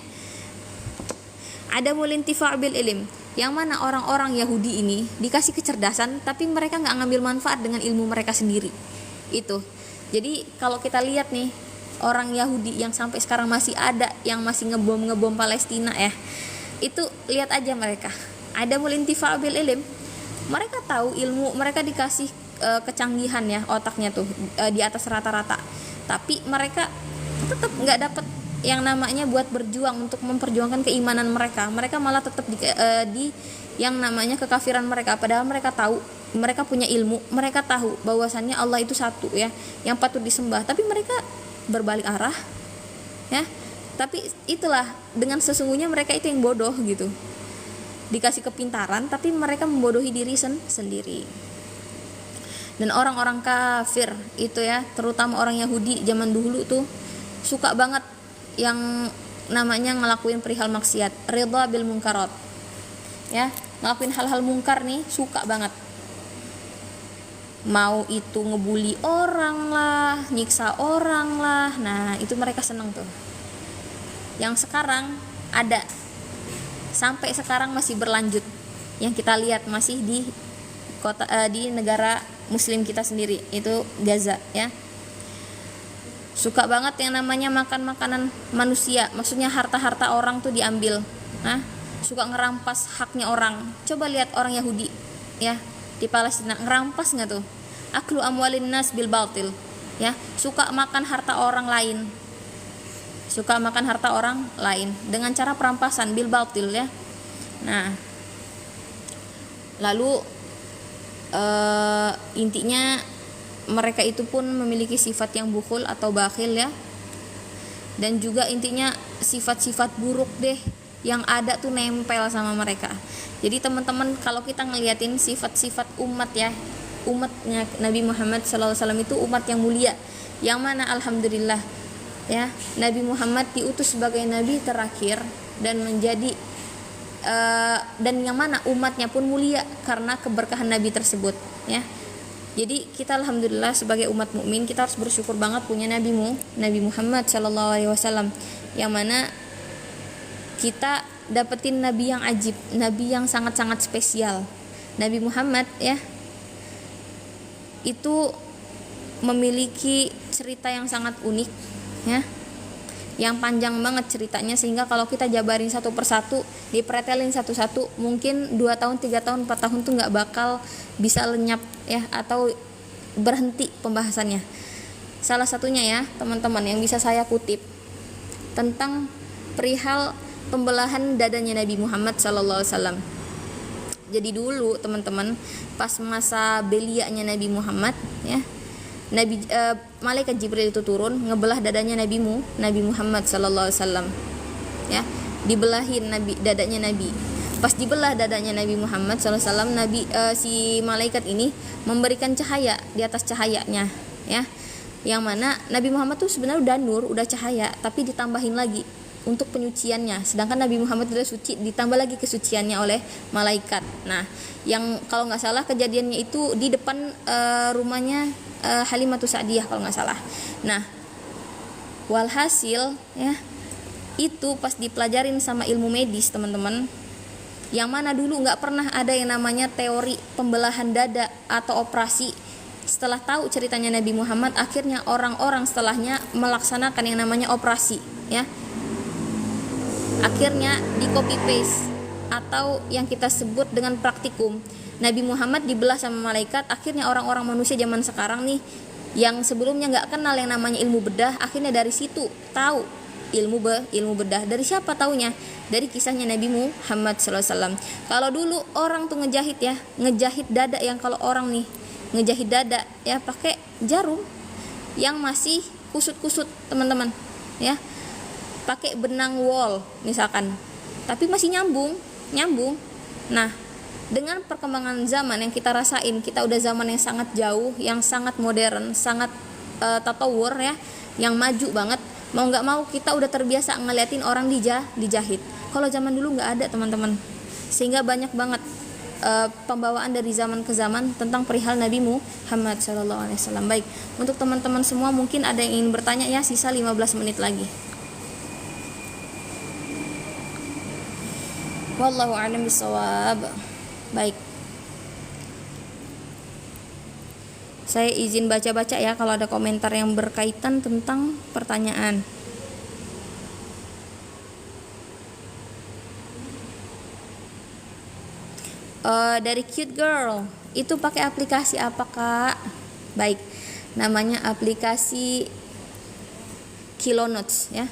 Ada mulintifa' bil ilm, yang mana orang-orang Yahudi ini dikasih kecerdasan tapi mereka nggak ngambil manfaat dengan ilmu mereka sendiri itu. Jadi kalau kita lihat nih, orang Yahudi yang sampai sekarang masih ada yang masih ngebom Palestina ya, itu lihat aja mereka ada mulintifa' bil ilm, mereka tahu ilmu, mereka dikasih kecanggihan ya otaknya tuh di atas rata-rata, tapi mereka tetap nggak dapat yang namanya buat berjuang untuk memperjuangkan keimanan mereka. Mereka malah tetap di yang namanya kekafiran mereka. Padahal mereka tahu, mereka punya ilmu, mereka tahu bahwasannya Allah itu satu ya, yang patut disembah. Tapi mereka berbalik arah ya. Tapi itulah, dengan sesungguhnya mereka itu yang bodoh gitu. Dikasih kepintaran tapi mereka membodohi diri sendiri. Dan orang-orang kafir itu ya, terutama orang Yahudi zaman dulu tuh suka banget yang namanya ngelakuin perihal maksiat, ridha bil munkarat. Ya, ngelakuin hal-hal mungkar nih suka banget. Mau itu ngebully orang lah, nyiksa orang lah. Nah, itu mereka seneng tuh. Yang sekarang ada, sampai sekarang masih berlanjut. Yang kita lihat masih di di negara muslim kita sendiri, itu Gaza ya. Suka banget yang namanya makan makanan manusia, maksudnya harta-harta orang tuh diambil. Suka ngerampas haknya orang. Coba lihat orang Yahudi ya di Palestina, ngerampas nggak tuh? Aklu amwalin nas bil batil ya, suka makan harta orang lain. Suka makan harta orang lain dengan cara perampasan bil batil ya. Nah, lalu intinya mereka itu pun memiliki sifat yang bukhul atau bakhil ya. Dan juga intinya sifat-sifat buruk deh yang ada tuh nempel sama mereka. Jadi teman-teman, kalau kita ngeliatin sifat-sifat umat ya, umatnya Nabi Muhammad SAW itu umat yang mulia, yang mana alhamdulillah ya, Nabi Muhammad diutus sebagai nabi terakhir dan menjadi dan yang mana umatnya pun mulia karena keberkahan nabi tersebut ya. Jadi kita alhamdulillah sebagai umat mukmin kita harus bersyukur banget punya Nabi Muhammad sallallahu alaihi wasallam, yang mana kita dapetin nabi yang ajib, nabi yang sangat-sangat spesial. Nabi Muhammad ya itu memiliki cerita yang sangat unik ya, yang panjang banget ceritanya, sehingga kalau kita jabarin satu persatu, dipretelin satu-satu, mungkin 2 tahun, 3 tahun, 4 tahun tuh gak bakal bisa lenyap ya, atau berhenti pembahasannya. Salah satunya ya teman-teman yang bisa saya kutip tentang perihal pembelahan dadanya Nabi Muhammad SAW. Jadi dulu teman-teman, pas masa belianya Nabi Muhammad ya, malaikat Jibril itu turun ngebelah dadanya Nabi Muhammad sallallahu alaihi wasallam ya, dibelahin dadanya Nabi. Pas dibelah dadanya Nabi Muhammad sallallahu alaihi wasallam, si malaikat ini memberikan cahaya di atas cahayanya ya, yang mana Nabi Muhammad tuh sebenarnya udah nur, udah cahaya, tapi ditambahin lagi untuk penyuciannya. Sedangkan Nabi Muhammad sudah suci, ditambah lagi kesuciannya oleh malaikat. Nah, yang kalau nggak salah kejadiannya itu di depan rumahnya Halimatus Sa'diyah kalau nggak salah. Nah, walhasil ya, itu pas dipelajarin sama ilmu medis teman-teman, yang mana dulu nggak pernah ada yang namanya teori pembelahan dada atau operasi. Setelah tahu ceritanya Nabi Muhammad, akhirnya orang-orang setelahnya melaksanakan yang namanya operasi ya. Akhirnya di copy paste atau yang kita sebut dengan praktikum. Nabi Muhammad dibelah sama malaikat, akhirnya orang-orang manusia zaman sekarang nih yang sebelumnya nggak kenal yang namanya ilmu bedah, akhirnya dari situ tahu ilmu bedah. Dari siapa taunya? Dari kisahnya Nabi Muhammad SAW. Kalau dulu orang tuh ngejahit dada, yang kalau orang nih ngejahit dada ya pakai jarum yang masih kusut-kusut teman-teman ya, pakai benang wol misalkan, tapi masih nyambung. Nah, dengan perkembangan zaman yang kita rasain, kita udah zaman yang sangat jauh, yang sangat modern, sangat tatawur ya, yang maju banget. Mau nggak mau kita udah terbiasa ngeliatin orang dijahit. Kalau zaman dulu nggak ada teman-teman, sehingga banyak banget pembawaan dari zaman ke zaman tentang perihal Nabi Muhammad SAW. Baik, untuk teman-teman semua mungkin ada yang ingin bertanya ya, sisa 15 menit lagi. Wallahu a'lam bishawab. Baik, saya izin baca-baca ya kalau ada komentar yang berkaitan tentang pertanyaan. Dari Cute Girl, itu pakai aplikasi apa kak? Baik, namanya aplikasi Kilonotes ya,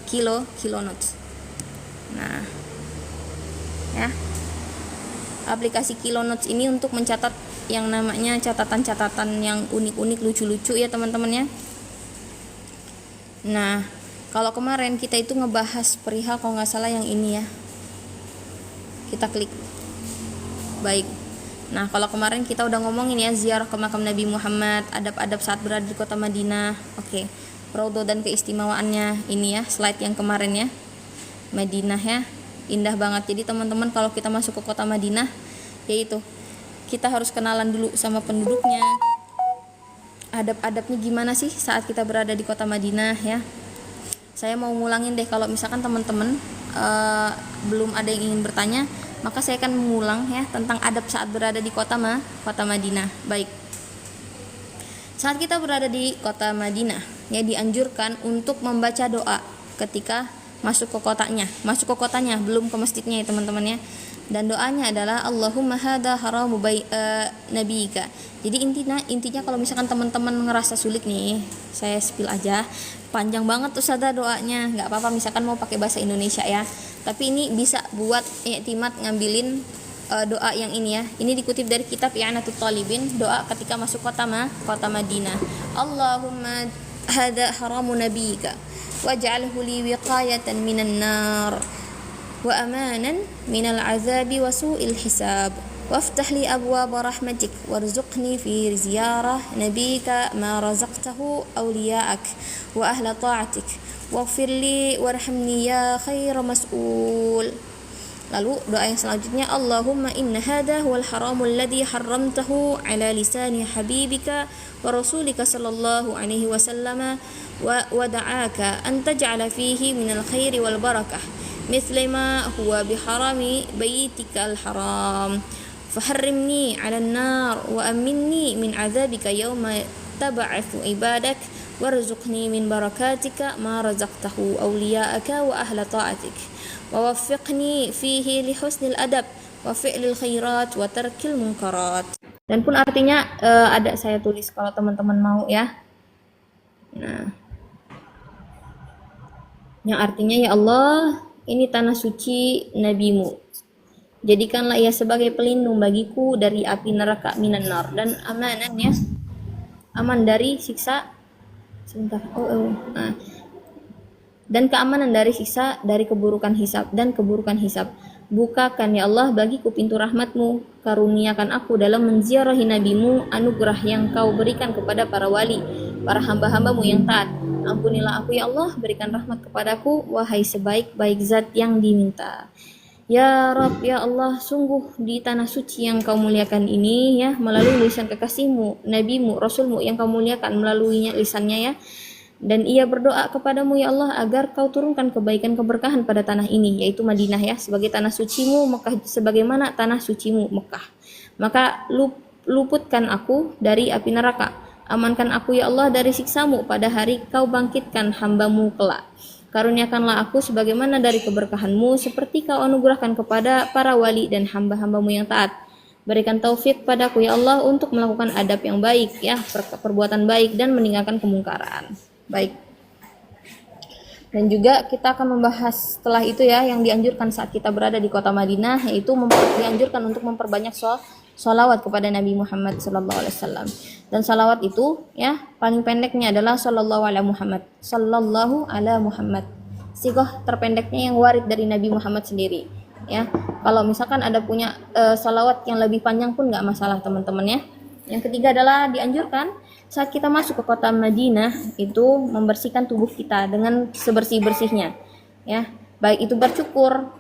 Kilonotes. Nah ya, aplikasi Kilonotes ini untuk mencatat yang namanya catatan-catatan yang unik-unik, lucu-lucu ya teman-teman ya. Nah, kalau kemarin kita itu ngebahas perihal kalau nggak salah yang ini ya, kita klik. Baik, nah kalau kemarin kita udah ngomongin ya ziarah ke makam Nabi Muhammad, adab-adab saat berada di kota Madinah. Oke, Raudhah dan keistimewaannya ini ya, slide yang kemarin ya. Madinah ya, indah banget. Jadi teman-teman kalau kita masuk ke kota Madinah, yaitu kita harus kenalan dulu sama penduduknya. Adab-adabnya gimana sih saat kita berada di kota Madinah ya. Saya mau ngulangin deh, kalau misalkan teman-teman belum ada yang ingin bertanya, maka saya akan mengulang ya tentang adab saat berada di kota Madinah. Baik. Saat kita berada di kota Madinah, ya dianjurkan untuk membaca doa ketika masuk ke kotanya, belum ke masjidnya ya teman-teman ya. Dan doanya adalah Allahumma hadza haramu nabiyika. Jadi intinya kalau misalkan teman-teman ngerasa sulit nih, saya spill aja. Panjang banget tuh sada doanya, nggak apa-apa misalkan mau pakai bahasa Indonesia ya. Tapi ini bisa buat i'timad ngambilin doa yang ini ya. Ini dikutip dari kitab I'anatul Talibin, doa ketika masuk kota Madinah. Allahumma hadza haramu nabiyika waj'alhu li wiqayatan minan nar wa amanan minal azabi wa su'il hisab waftah li abwaaba rahmatik warzuqni fi ziyarah nabiyika ma razaqtahu awliya'ak wa ahla ta'atik waghfir li warhamni ya khaira mas'ul. Lalu doa yang selanjutnya, Allahumma inna hadha huwal haramul ladzi harramtahu ala lisani habibika wa rasulika sallallahu alaihi wasallam wa da'aka an taj'ala fihi minal khairi wal barakah mithla ma huwa biharami baytikal haram faharrimni 'alan nar wa aminni min 'adzabika yawma tab'atsu ibadak warzuqni min barakatika ma razaqtahu awliya'aka wa ahla ta'atik wa waffiqni fihi li husnil adab wa fi'lil khairat wa tarkil munkarat. Dan pun artinya ada saya tulis kalau teman-teman mau ya. Nah, yang artinya ya Allah, ini tanah suci nabimu, jadikanlah ia sebagai pelindung bagiku dari api neraka minan nar, dan amanan ya, aman dari siksa dan keamanan dari siksa dari keburukan hisab. Bukakan ya Allah bagiku pintu rahmatmu, karuniakan aku dalam menziarahi nabimu anugerah yang kau berikan kepada para wali, para hamba-hambamu yang taat. Ampunilah aku ya Allah, berikan rahmat kepadaku, wahai sebaik-baik zat yang diminta. Ya Rabb, ya Allah, sungguh di tanah suci yang kau muliakan ini ya, melalui lisan kekasihmu, nabimu, rasulmu yang kau muliakan melaluinya lisannya ya. Dan ia berdoa kepadamu ya Allah agar kau turunkan kebaikan keberkahan pada tanah ini, yaitu Madinah ya, sebagai tanah sucimu, Mekah sebagaimana tanah sucimu Mekah. Maka luputkan aku dari api neraka, amankan aku ya Allah dari siksamu pada hari kau bangkitkan hambamu kelak. Karuniakanlah aku sebagaimana dari keberkahanmu seperti kau anugerahkan kepada para wali dan hamba-hambamu yang taat. Berikan taufik padaku ya Allah untuk melakukan adab yang baik ya, perbuatan baik dan meninggalkan kemungkaran. Baik. Dan juga kita akan membahas setelah itu ya yang dianjurkan saat kita berada di kota Madinah, yaitu dianjurkan untuk memperbanyak sholawat kepada Nabi Muhammad SAW. Dan sholawat itu ya paling pendeknya adalah sallallahu ala Muhammad. Sigoh terpendeknya yang warid dari Nabi Muhammad sendiri ya. Kalau misalkan ada punya sholawat yang lebih panjang pun nggak masalah teman-teman ya. Yang ketiga adalah dianjurkan saat kita masuk ke kota Madinah itu membersihkan tubuh kita dengan sebersih-bersihnya ya, baik itu bercukur,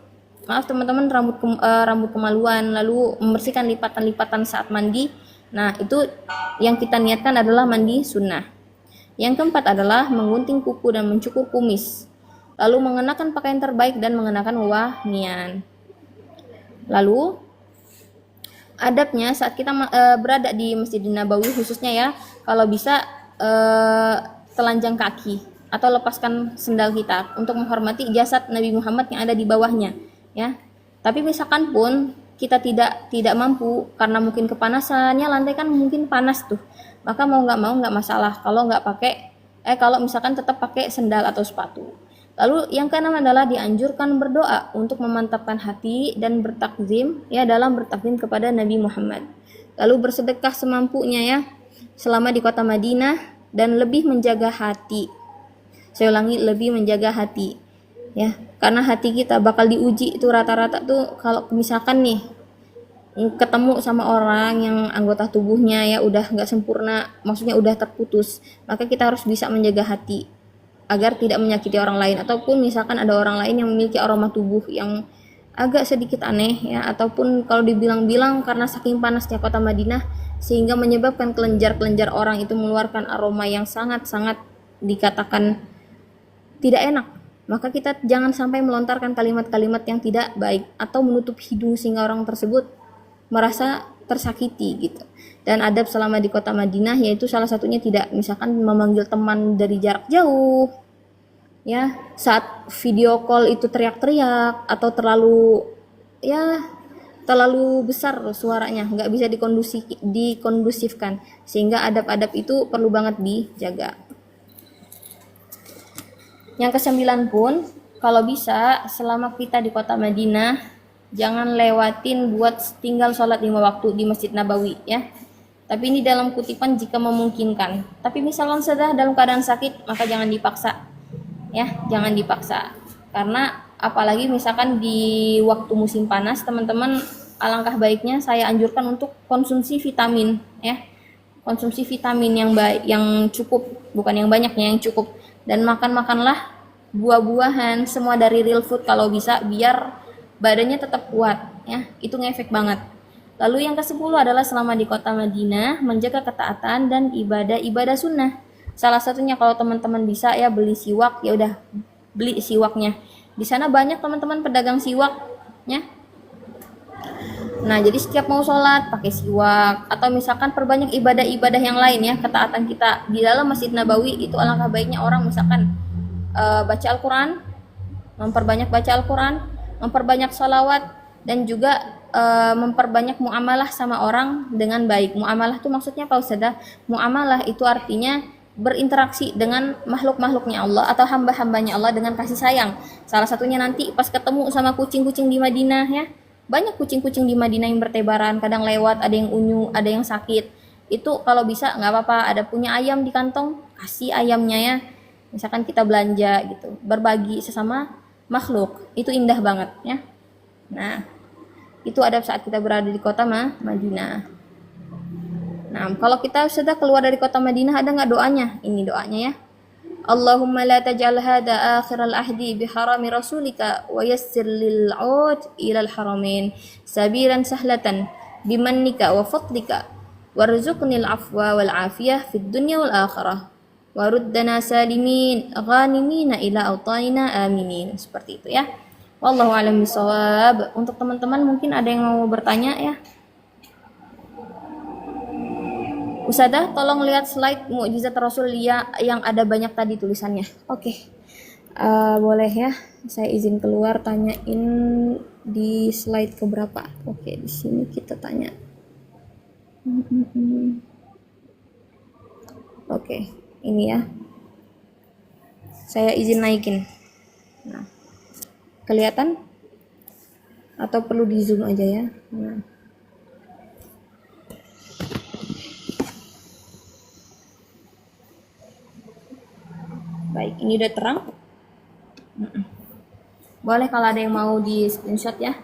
maaf teman-teman, rambut kemaluan, lalu membersihkan lipatan-lipatan saat mandi. Nah itu yang kita niatkan adalah mandi sunnah. Yang keempat adalah menggunting kuku dan mencukur kumis, lalu mengenakan pakaian terbaik dan mengenakan wangian. Lalu adabnya saat kita berada di Masjidin Nabawi khususnya ya, kalau bisa telanjang kaki atau lepaskan sendal kita untuk menghormati jasad Nabi Muhammad yang ada di bawahnya ya. Tapi misalkan pun kita tidak mampu karena mungkin kepanasannya, lantai kan mungkin panas tuh, maka mau nggak masalah kalau kalau misalkan tetap pakai sendal atau sepatu. Lalu yang keenam adalah dianjurkan berdoa untuk memantapkan hati dan bertakzim ya, dalam bertakzim kepada Nabi Muhammad. Lalu bersedekah semampunya ya selama di kota Madinah, dan lebih menjaga hati. Saya ulangi, lebih menjaga hati ya, karena hati kita bakal diuji itu rata-rata tuh kalau misalkan nih ketemu sama orang yang anggota tubuhnya ya udah nggak sempurna, maksudnya udah terputus, maka kita harus bisa menjaga hati agar tidak menyakiti orang lain, ataupun misalkan ada orang lain yang memiliki aroma tubuh yang agak sedikit aneh ya, ataupun kalau dibilang-bilang karena saking panasnya kota Madinah sehingga menyebabkan kelenjar-kelenjar orang itu mengeluarkan aroma yang sangat-sangat dikatakan tidak enak, maka kita jangan sampai melontarkan kalimat-kalimat yang tidak baik atau menutup hidung sehingga orang tersebut merasa tersakiti gitu. Dan adab selama di kota Madinah yaitu salah satunya tidak misalkan memanggil teman dari jarak jauh ya, saat video call itu teriak-teriak atau terlalu besar suaranya, nggak bisa dikondusifkan, sehingga adab-adab itu perlu banget dijaga. Yang kesembilan pun, kalau bisa selama kita di kota Madinah jangan lewatin buat tinggal sholat 5 waktu di Masjid Nabawi ya. Tapi ini dalam kutipan jika memungkinkan. Tapi misalkan sudah dalam keadaan sakit, maka jangan dipaksa ya, jangan dipaksa. Karena apalagi misalkan di waktu musim panas, teman-teman, alangkah baiknya saya anjurkan untuk konsumsi vitamin ya. Konsumsi vitamin yang baik, yang cukup, bukan yang banyaknya, yang cukup. Dan makanlah buah-buahan, semua dari real food kalau bisa, biar badannya tetap kuat ya. Itu ngefek banget. Lalu yang ke-10 adalah selama di kota Madinah menjaga ketaatan dan ibadah sunnah. Salah satunya kalau teman-teman bisa ya beli siwak, ya udah beli siwaknya. Di sana banyak teman-teman pedagang siwak ya. Nah, jadi setiap mau sholat pakai siwak, atau misalkan perbanyak ibadah-ibadah yang lain ya, ketaatan kita di dalam Masjid Nabawi itu alangkah baiknya orang misalkan baca Al-Quran, memperbanyak baca Al-Quran, memperbanyak sholawat, dan juga memperbanyak muamalah sama orang dengan baik. Muamalah itu maksudnya apa Ustazah? Muamalah itu artinya berinteraksi dengan makhluk-makhluknya Allah atau hamba-hambanya Allah dengan kasih sayang. Salah satunya nanti pas ketemu sama kucing-kucing di Madinah ya. Banyak kucing-kucing di Madinah yang bertebaran, kadang lewat, ada yang unyu, ada yang sakit. Itu kalau bisa nggak apa-apa, ada punya ayam di kantong, kasih ayamnya ya. Misalkan kita belanja gitu, berbagi sesama makhluk, itu indah banget ya. Nah, itu adab saat kita berada di kota Madinah. Nah, kalau kita sudah keluar dari kota Madinah, ada nggak doanya? Ini doanya ya. Allahumma la taj'al hada akhiral ahdi biharami rasulika wa yassir lil 'ud ila al haramain sabiran sahlatan bimannika wa fadlika warzuqnil afwa wal afiyah fid dunya wal akhirah waruddana salimin ghanimina ila autanina aminin. Seperti itu ya. Wallahu a'lam bishawab. Untuk teman-teman mungkin ada yang mau bertanya ya. Ustazah, tolong lihat slide mukjizat Rasul yang ada banyak tadi tulisannya. Oke. Boleh ya. Saya izin keluar, tanyain di slide keberapa. Oke, di sini kita tanya. Oke, ini ya. Saya izin naikin. Nah. Kelihatan? Atau perlu di zoom aja ya? Nah. Baik, ini udah terang. Boleh kalau ada yang mau di screenshot ya.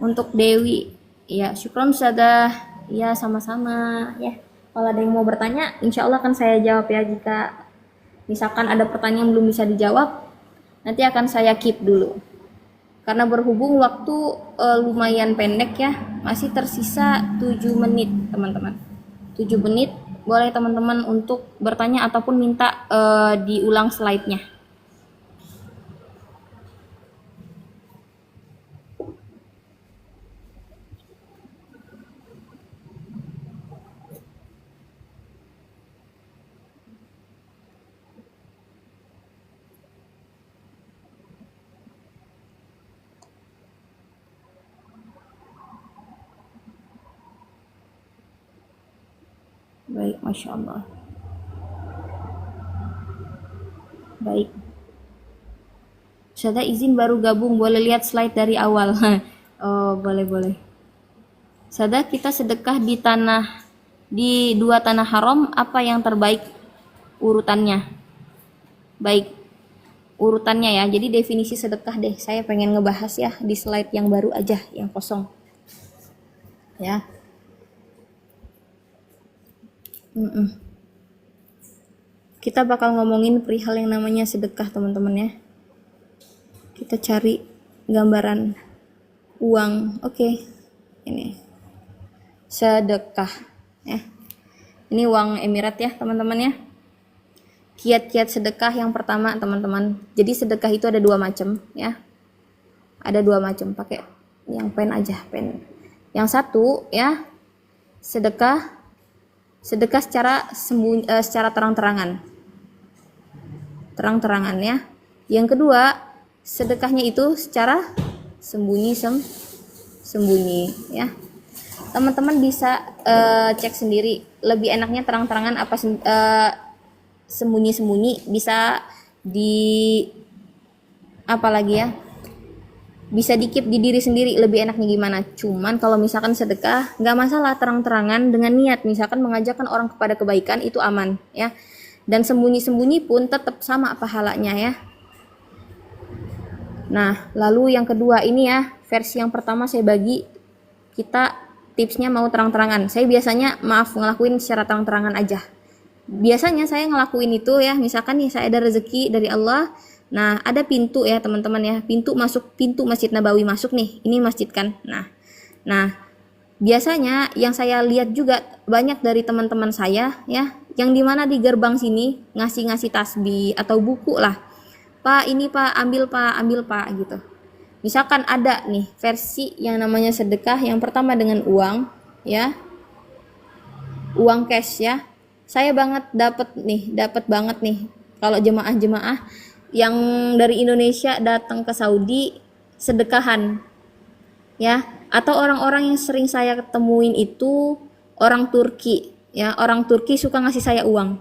Untuk Dewi, ya syukron Ustazah. Ya sama-sama ya. Kalau ada yang mau bertanya, insya Allah akan saya jawab ya. Jika misalkan ada pertanyaan yang belum bisa dijawab, nanti akan saya keep dulu. Karena berhubung waktu lumayan pendek ya, masih tersisa 7 menit teman-teman. 7 menit, boleh teman-teman untuk bertanya ataupun minta diulang slide-nya. Baik, Masya Allah. Baik. Saya izin baru gabung, boleh lihat slide dari awal. Oh, boleh. Sada kita sedekah di 2 tanah haram, apa yang terbaik urutannya? Baik, urutannya ya. Jadi definisi sedekah deh. Saya pengen ngebahas ya di slide yang baru aja, yang kosong. Ya. Mm-mm. Kita bakal ngomongin perihal yang namanya sedekah, teman-teman ya. Kita cari gambaran uang. Oke. Ini sedekah ya. Ini uang Emirat ya, teman-teman ya. Kiat-kiat sedekah yang pertama, teman-teman. Jadi sedekah itu ada 2 macam ya. Ada 2 macam, pakai yang pen aja, pen. Yang satu ya, sedekah secara terang-terangan. Terang-terangan ya. Yang kedua, sedekahnya itu secara sembunyi ya. Teman-teman bisa cek sendiri, lebih enaknya terang-terangan apa sembunyi-sembunyi. Bisa di apa lagi ya, bisa dikip di diri sendiri, lebih enaknya gimana. Cuman kalau misalkan sedekah nggak masalah terang-terangan dengan niat misalkan mengajakkan orang kepada kebaikan, itu aman ya. Dan sembunyi-sembunyi pun tetap sama pahalanya ya. Nah, lalu yang kedua ini ya, versi yang pertama saya bagi, kita tipsnya mau terang-terangan. Saya biasanya ngelakuin secara terang-terangan aja. Biasanya saya ngelakuin itu ya, misalkan nih saya ada rezeki dari Allah. Nah, ada pintu ya teman-teman ya, pintu Masjid Nabawi masuk nih. Ini masjid kan. Nah, biasanya yang saya lihat juga banyak dari teman-teman saya ya, yang dimana di gerbang sini ngasih tasbih atau buku lah. Pak, ini Pak, ambil Pak gitu. Misalkan ada nih versi yang namanya sedekah yang pertama dengan uang ya. Uang cash ya. Saya dapat banget nih kalau jemaah-jemaah yang dari Indonesia datang ke Saudi sedekahan ya, atau orang-orang yang sering saya ketemuin itu orang Turki ya. Orang Turki suka ngasih saya uang.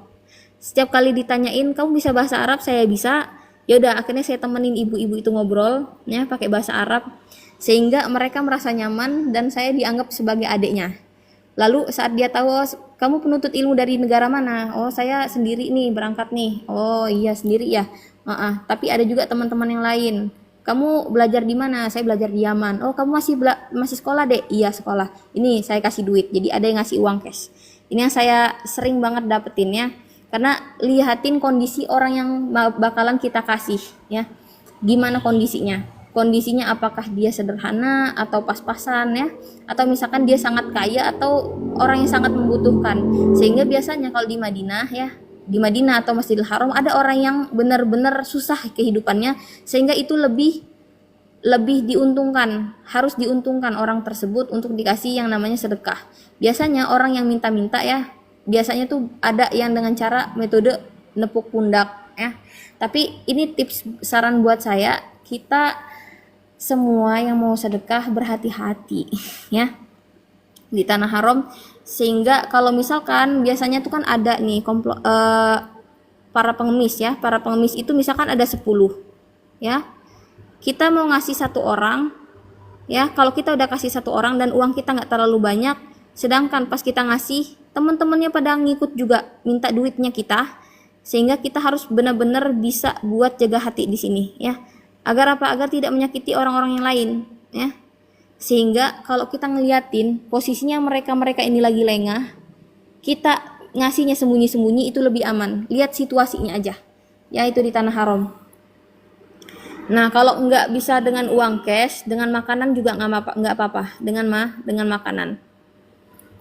Setiap kali ditanyain, kamu bisa bahasa Arab? Saya bisa. Ya udah, akhirnya saya temenin ibu-ibu itu ngobrol ya pakai bahasa Arab, sehingga mereka merasa nyaman dan saya dianggap sebagai adiknya. Lalu saat dia tahu, kamu penuntut ilmu dari negara mana? Oh, saya sendiri nih berangkat nih. Oh iya, sendiri ya. Tapi ada juga teman-teman yang lain. Kamu belajar di mana? Saya belajar di Yaman. Oh, kamu masih sekolah, Dek? Iya, sekolah. Ini saya kasih duit. Jadi ada yang ngasih uang cash. Ini yang saya sering banget dapetin ya. Karena lihatin kondisi orang yang bakalan kita kasih ya. Gimana kondisinya? Kondisinya apakah dia sederhana atau pas-pasan ya, atau misalkan dia sangat kaya atau orang yang sangat membutuhkan. Sehingga biasanya kalau di Madinah ya, di Madinah atau Masjidil Haram ada orang yang benar-benar susah kehidupannya, sehingga itu lebih diuntungkan, harus diuntungkan orang tersebut untuk dikasih yang namanya sedekah. Biasanya orang yang minta-minta ya, biasanya tuh ada yang dengan cara metode nepuk pundak ya. Tapi ini tips saran buat saya, kita semua yang mau sedekah berhati-hati ya di tanah haram. Sehingga kalau misalkan biasanya tuh kan ada nih para pengemis itu misalkan ada 10 ya, kita mau ngasih 1 orang ya. Kalau kita udah kasih 1 orang dan uang kita nggak terlalu banyak, sedangkan pas kita ngasih teman-temannya pada ngikut juga minta duitnya kita, sehingga kita harus benar-benar bisa buat jaga hati di sini ya. Agar apa? Agar tidak menyakiti orang-orang yang lain ya. Sehingga kalau kita ngeliatin posisinya mereka ini lagi lengah, kita ngasihnya sembunyi-sembunyi itu lebih aman. Lihat situasinya aja ya, itu di tanah haram. Nah, kalau nggak bisa dengan uang cash, dengan makanan juga nggak apa-apa. Dengan makanan.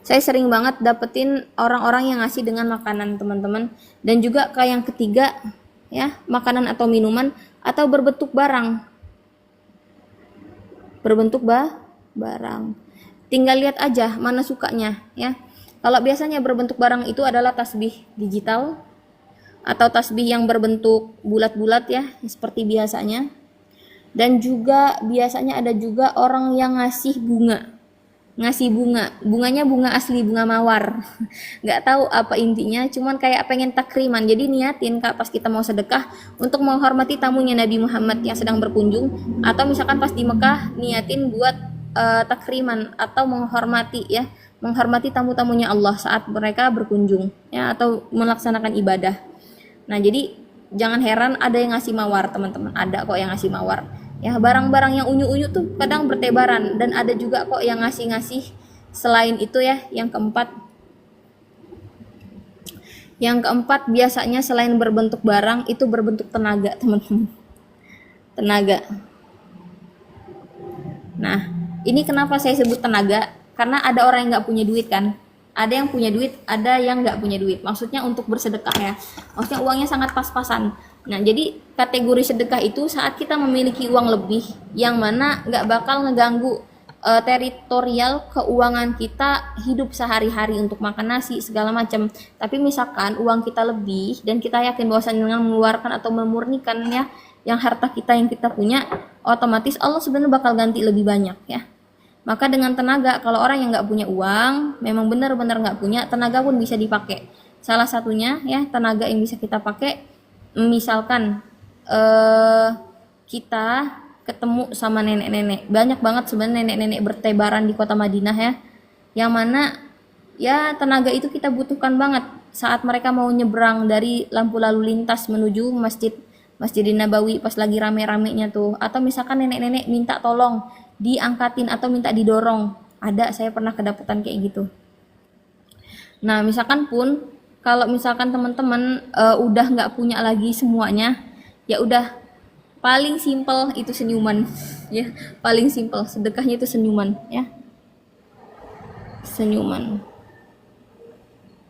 Saya sering banget dapetin orang-orang yang ngasih dengan makanan, teman-teman. Dan juga kayak yang ketiga ya, makanan atau minuman atau berbentuk barang. Barang. Tinggal lihat aja mana sukanya ya. Kalau biasanya berbentuk barang itu adalah tasbih digital atau tasbih yang berbentuk bulat-bulat ya, seperti biasanya. Dan juga biasanya ada juga orang yang ngasih bunganya bunga asli, bunga mawar. Nggak tahu apa intinya, cuman kayak pengen takriman. Jadi niatin pas kita mau sedekah untuk menghormati tamunya Nabi Muhammad yang sedang berkunjung, atau misalkan pas di Mekah niatin buat takriman atau menghormati tamu-tamunya Allah saat mereka berkunjung ya, atau melaksanakan ibadah. Nah, jadi jangan heran ada yang ngasih mawar, teman-teman. Ada kok yang ngasih mawar. Ya, barang-barang yang unyu-unyu tuh kadang bertebaran, dan ada juga kok yang ngasih-ngasih selain itu ya. Yang keempat, Yang keempat, biasanya selain berbentuk barang, itu berbentuk tenaga, teman-teman. Tenaga. Nah, ini kenapa saya sebut tenaga? Karena ada orang yang nggak punya duit kan. Ada yang punya duit, ada yang nggak punya duit. Maksudnya untuk bersedekah ya. Maksudnya uangnya sangat pas-pasan. Nah, jadi kategori sedekah itu saat kita memiliki uang lebih, yang mana nggak bakal ngeganggu teritorial keuangan kita hidup sehari-hari untuk makan nasi segala macam. Tapi misalkan uang kita lebih dan kita yakin bahwasannya dengan mengeluarkan atau memurnikan ya yang harta kita yang kita punya, otomatis Allah sebenarnya bakal ganti lebih banyak ya. Maka dengan tenaga, kalau orang yang nggak punya uang, memang benar-benar nggak punya, tenaga pun bisa dipakai. Salah satunya ya tenaga yang bisa kita pakai, misalkan kita ketemu sama nenek-nenek. Banyak banget sebenarnya nenek-nenek bertebaran di kota Madinah ya. Yang mana ya tenaga itu kita butuhkan banget saat mereka mau nyebrang dari lampu lalu lintas menuju Masjidin Nabawi pas lagi rame-ramenya tuh. Atau misalkan nenek-nenek minta tolong diangkatin atau minta didorong. Ada, saya pernah kedapatan kayak gitu. Nah, misalkan pun kalau misalkan teman-teman udah nggak punya lagi semuanya, ya udah paling simpel itu senyuman ya, paling simpel sedekahnya itu senyuman ya, senyuman.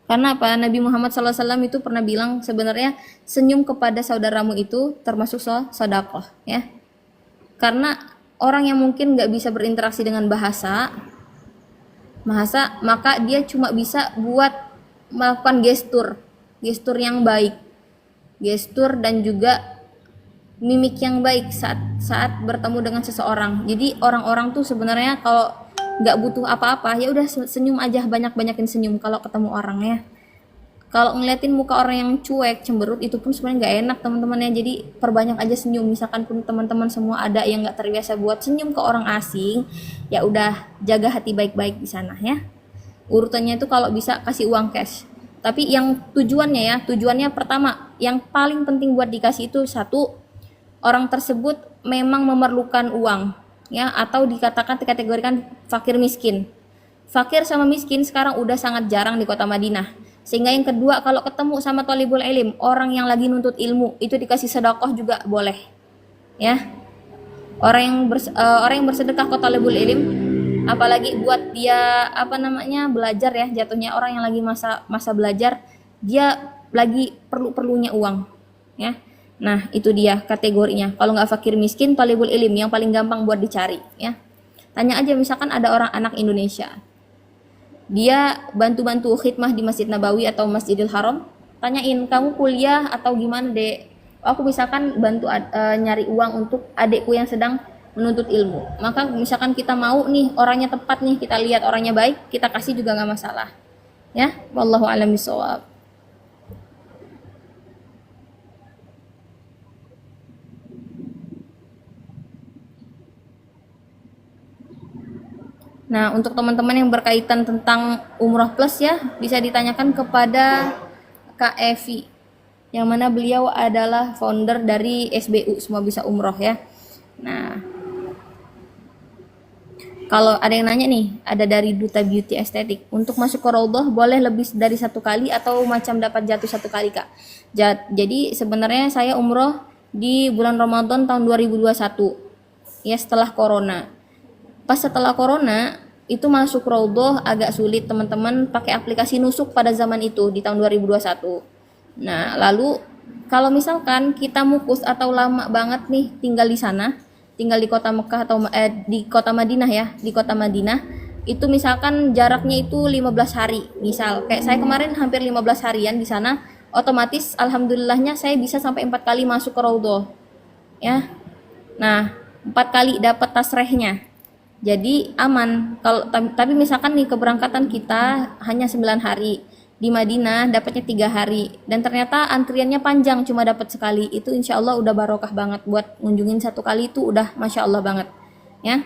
Karena apa? Nabi Muhammad SAW itu pernah bilang sebenarnya senyum kepada saudaramu itu termasuk sedekah ya. Karena orang yang mungkin nggak bisa berinteraksi dengan bahasa, maka dia cuma bisa buat melakukan gestur yang baik, gestur dan juga mimik yang baik saat bertemu dengan seseorang. Jadi orang-orang tuh sebenarnya kalau nggak butuh apa-apa ya udah senyum aja, banyakin senyum kalau ketemu orang ya. Kalau ngeliatin muka orang yang cuek, cemberut, itu pun sebenarnya nggak enak teman-teman ya. Jadi perbanyak aja senyum. Misalkan pun teman-teman semua ada yang nggak terbiasa buat senyum ke orang asing, ya udah jaga hati baik-baik di sana ya. Urutannya itu kalau bisa kasih uang cash. Tapi yang tujuannya pertama, yang paling penting buat dikasih itu satu, orang tersebut memang memerlukan uang ya, atau dikategorikan fakir miskin. Fakir sama miskin sekarang udah sangat jarang di kota Madinah. Sehingga yang kedua, kalau ketemu sama thalibul ilm, orang yang lagi nuntut ilmu, itu dikasih sedekah juga boleh. Ya. Orang yang bersedekah ke thalibul ilm, apalagi buat dia belajar ya, jatuhnya orang yang lagi masa belajar, dia lagi perlunya uang, ya. Nah, itu dia kategorinya. Kalau nggak fakir miskin, thalibul ilm yang paling gampang buat dicari, ya. Tanya aja misalkan ada orang anak Indonesia, dia bantu-bantu khidmah di Masjid Nabawi atau Masjidil Haram, tanyain, kamu kuliah atau gimana dek? Aku misalkan bantu nyari uang untuk adekku yang sedang menuntut ilmu. Maka misalkan kita mau nih, orangnya tepat nih, kita lihat orangnya baik, kita kasih juga nggak masalah. Ya, wallahu a'lam bishawab. Nah, untuk teman-teman yang berkaitan tentang umroh plus ya, bisa ditanyakan kepada Kak Evi, yang mana beliau adalah founder dari SBU Semua Bisa Umroh ya. Nah, kalau ada yang nanya nih, ada dari Duta Beauty Estetik, untuk masuk ke Raudhah boleh lebih dari satu kali atau macam dapat jatuh satu kali Kak? Jadi sebenarnya saya umroh di bulan Ramadan tahun 2021 ya, setelah corona. Pas setelah corona itu masuk Raudhah agak sulit teman-teman, pakai aplikasi nusuk pada zaman itu di tahun 2021. Nah, lalu kalau misalkan kita mukus atau lama banget nih tinggal di sana, tinggal di kota Mekah atau di kota Madinah ya, di kota Madinah, itu misalkan jaraknya itu 15 hari. Misal kayak saya kemarin hampir 15 harian di sana, otomatis alhamdulillahnya saya bisa sampai 4 kali masuk ke Raudhah. Ya. Nah, 4 kali dapat tasrehnya. Jadi aman. Kalau tapi misalkan nih keberangkatan kita hanya 9 hari, di Madinah dapatnya 3 hari, dan ternyata antriannya panjang cuma dapat sekali, itu insya Allah udah barokah banget. Buat ngunjungin satu kali itu udah masya Allah banget ya.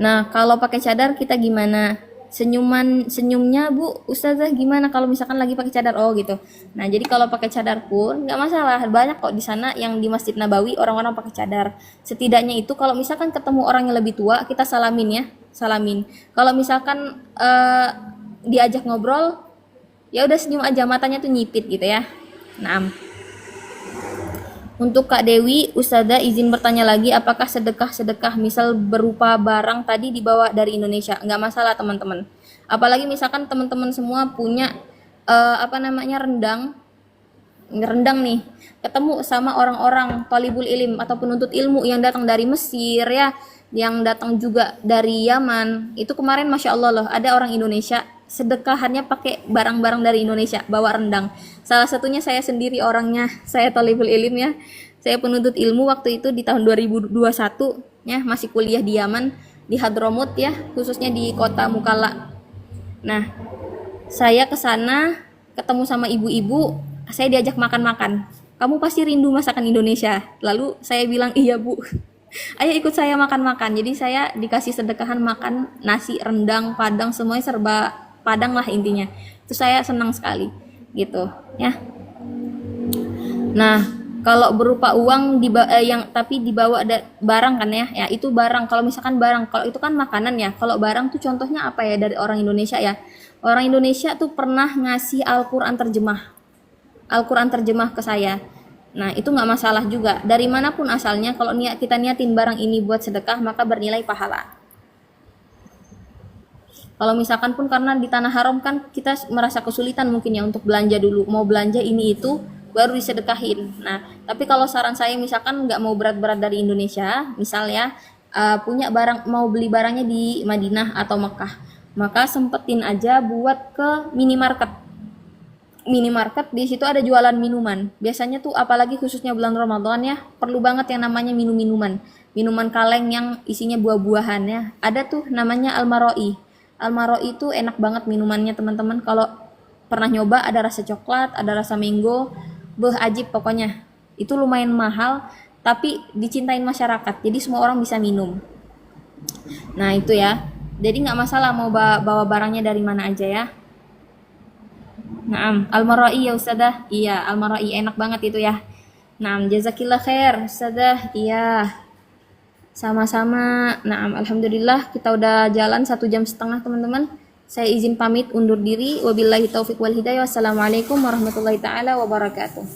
Nah, kalau pakai cadar kita gimana? Senyumnya Bu Ustazah gimana kalau misalkan lagi pakai cadar? Oh gitu. Nah, jadi kalau pakai cadar pun nggak masalah, banyak kok di sana yang di Masjid Nabawi orang-orang pakai cadar. Setidaknya itu kalau misalkan ketemu orang yang lebih tua, kita salamin ya, salamin. Kalau misalkan diajak ngobrol, Ya udah senyum aja, matanya tuh nyipit gitu ya. Nah, untuk Kak Dewi, Ustazah izin bertanya lagi, apakah sedekah-sedekah misal berupa barang tadi dibawa dari Indonesia? Nggak masalah teman-teman. Apalagi misalkan teman-teman semua punya rendang, rendang nih, ketemu sama orang-orang talibul ilim atau penuntut ilmu yang datang dari Mesir ya, yang datang juga dari Yaman. Itu kemarin Masya Allah loh, ada orang Indonesia sedekahannya pakai barang-barang dari Indonesia, bawa rendang. Salah satunya saya sendiri orangnya, saya talibul ilim ya. Saya penuntut ilmu waktu itu di tahun 2021 ya, masih kuliah di Yaman, di Hadramut ya, khususnya di kota Mukalla. Nah, saya ke sana ketemu sama ibu-ibu, saya diajak makan-makan. Kamu pasti rindu masakan Indonesia. Lalu saya bilang, "Iya, Bu." Ayo ikut saya makan-makan. Jadi saya dikasih sedekahan makan nasi, rendang, padang, semuanya serba Padang lah intinya. Itu saya senang sekali gitu ya. Nah, kalau berupa uang yang tapi dibawa barang kan ya. Ya, itu barang. Kalau misalkan barang, kalau itu kan makanan ya. Kalau barang tuh contohnya apa ya dari orang Indonesia ya? Orang Indonesia tuh pernah ngasih Al-Qur'an terjemah. Al-Qur'an terjemah ke saya. Nah, itu nggak masalah juga. Dari manapun asalnya, kalau kita niatin barang ini buat sedekah, maka bernilai pahala. Kalau misalkan pun karena di tanah haram kan kita merasa kesulitan mungkin ya untuk belanja dulu, mau belanja ini itu baru disedekahin. Nah, tapi kalau saran saya misalkan nggak mau berat-berat dari Indonesia, misalnya punya barang, mau beli barangnya di Madinah atau Mekah, maka sempetin aja buat ke minimarket. Minimarket di situ ada jualan minuman. Biasanya tuh apalagi khususnya bulan Ramadan ya, perlu banget yang namanya minuman. Minuman kaleng yang isinya buah-buahan ya. Ada tuh namanya Al-Maroi. Al-Maroi itu enak banget minumannya teman-teman. Kalau pernah nyoba, ada rasa coklat, ada rasa mango, ajib pokoknya. Itu lumayan mahal, tapi dicintain masyarakat. Jadi semua orang bisa minum. Nah itu ya. Jadi nggak masalah mau bawa barangnya dari mana aja ya. Naam, Al-Maroi ya Ustazah. Iya, Al-Maroi enak banget itu ya. Naam, jazakillah khair Ustazah. Iya. Sama-sama. Naam, alhamdulillah kita udah jalan 1,5 jam teman-teman. Saya izin pamit undur diri. Wabillahi taufiq wal hidayah. Wassalamualaikum warahmatullahi taala wabarakatuh.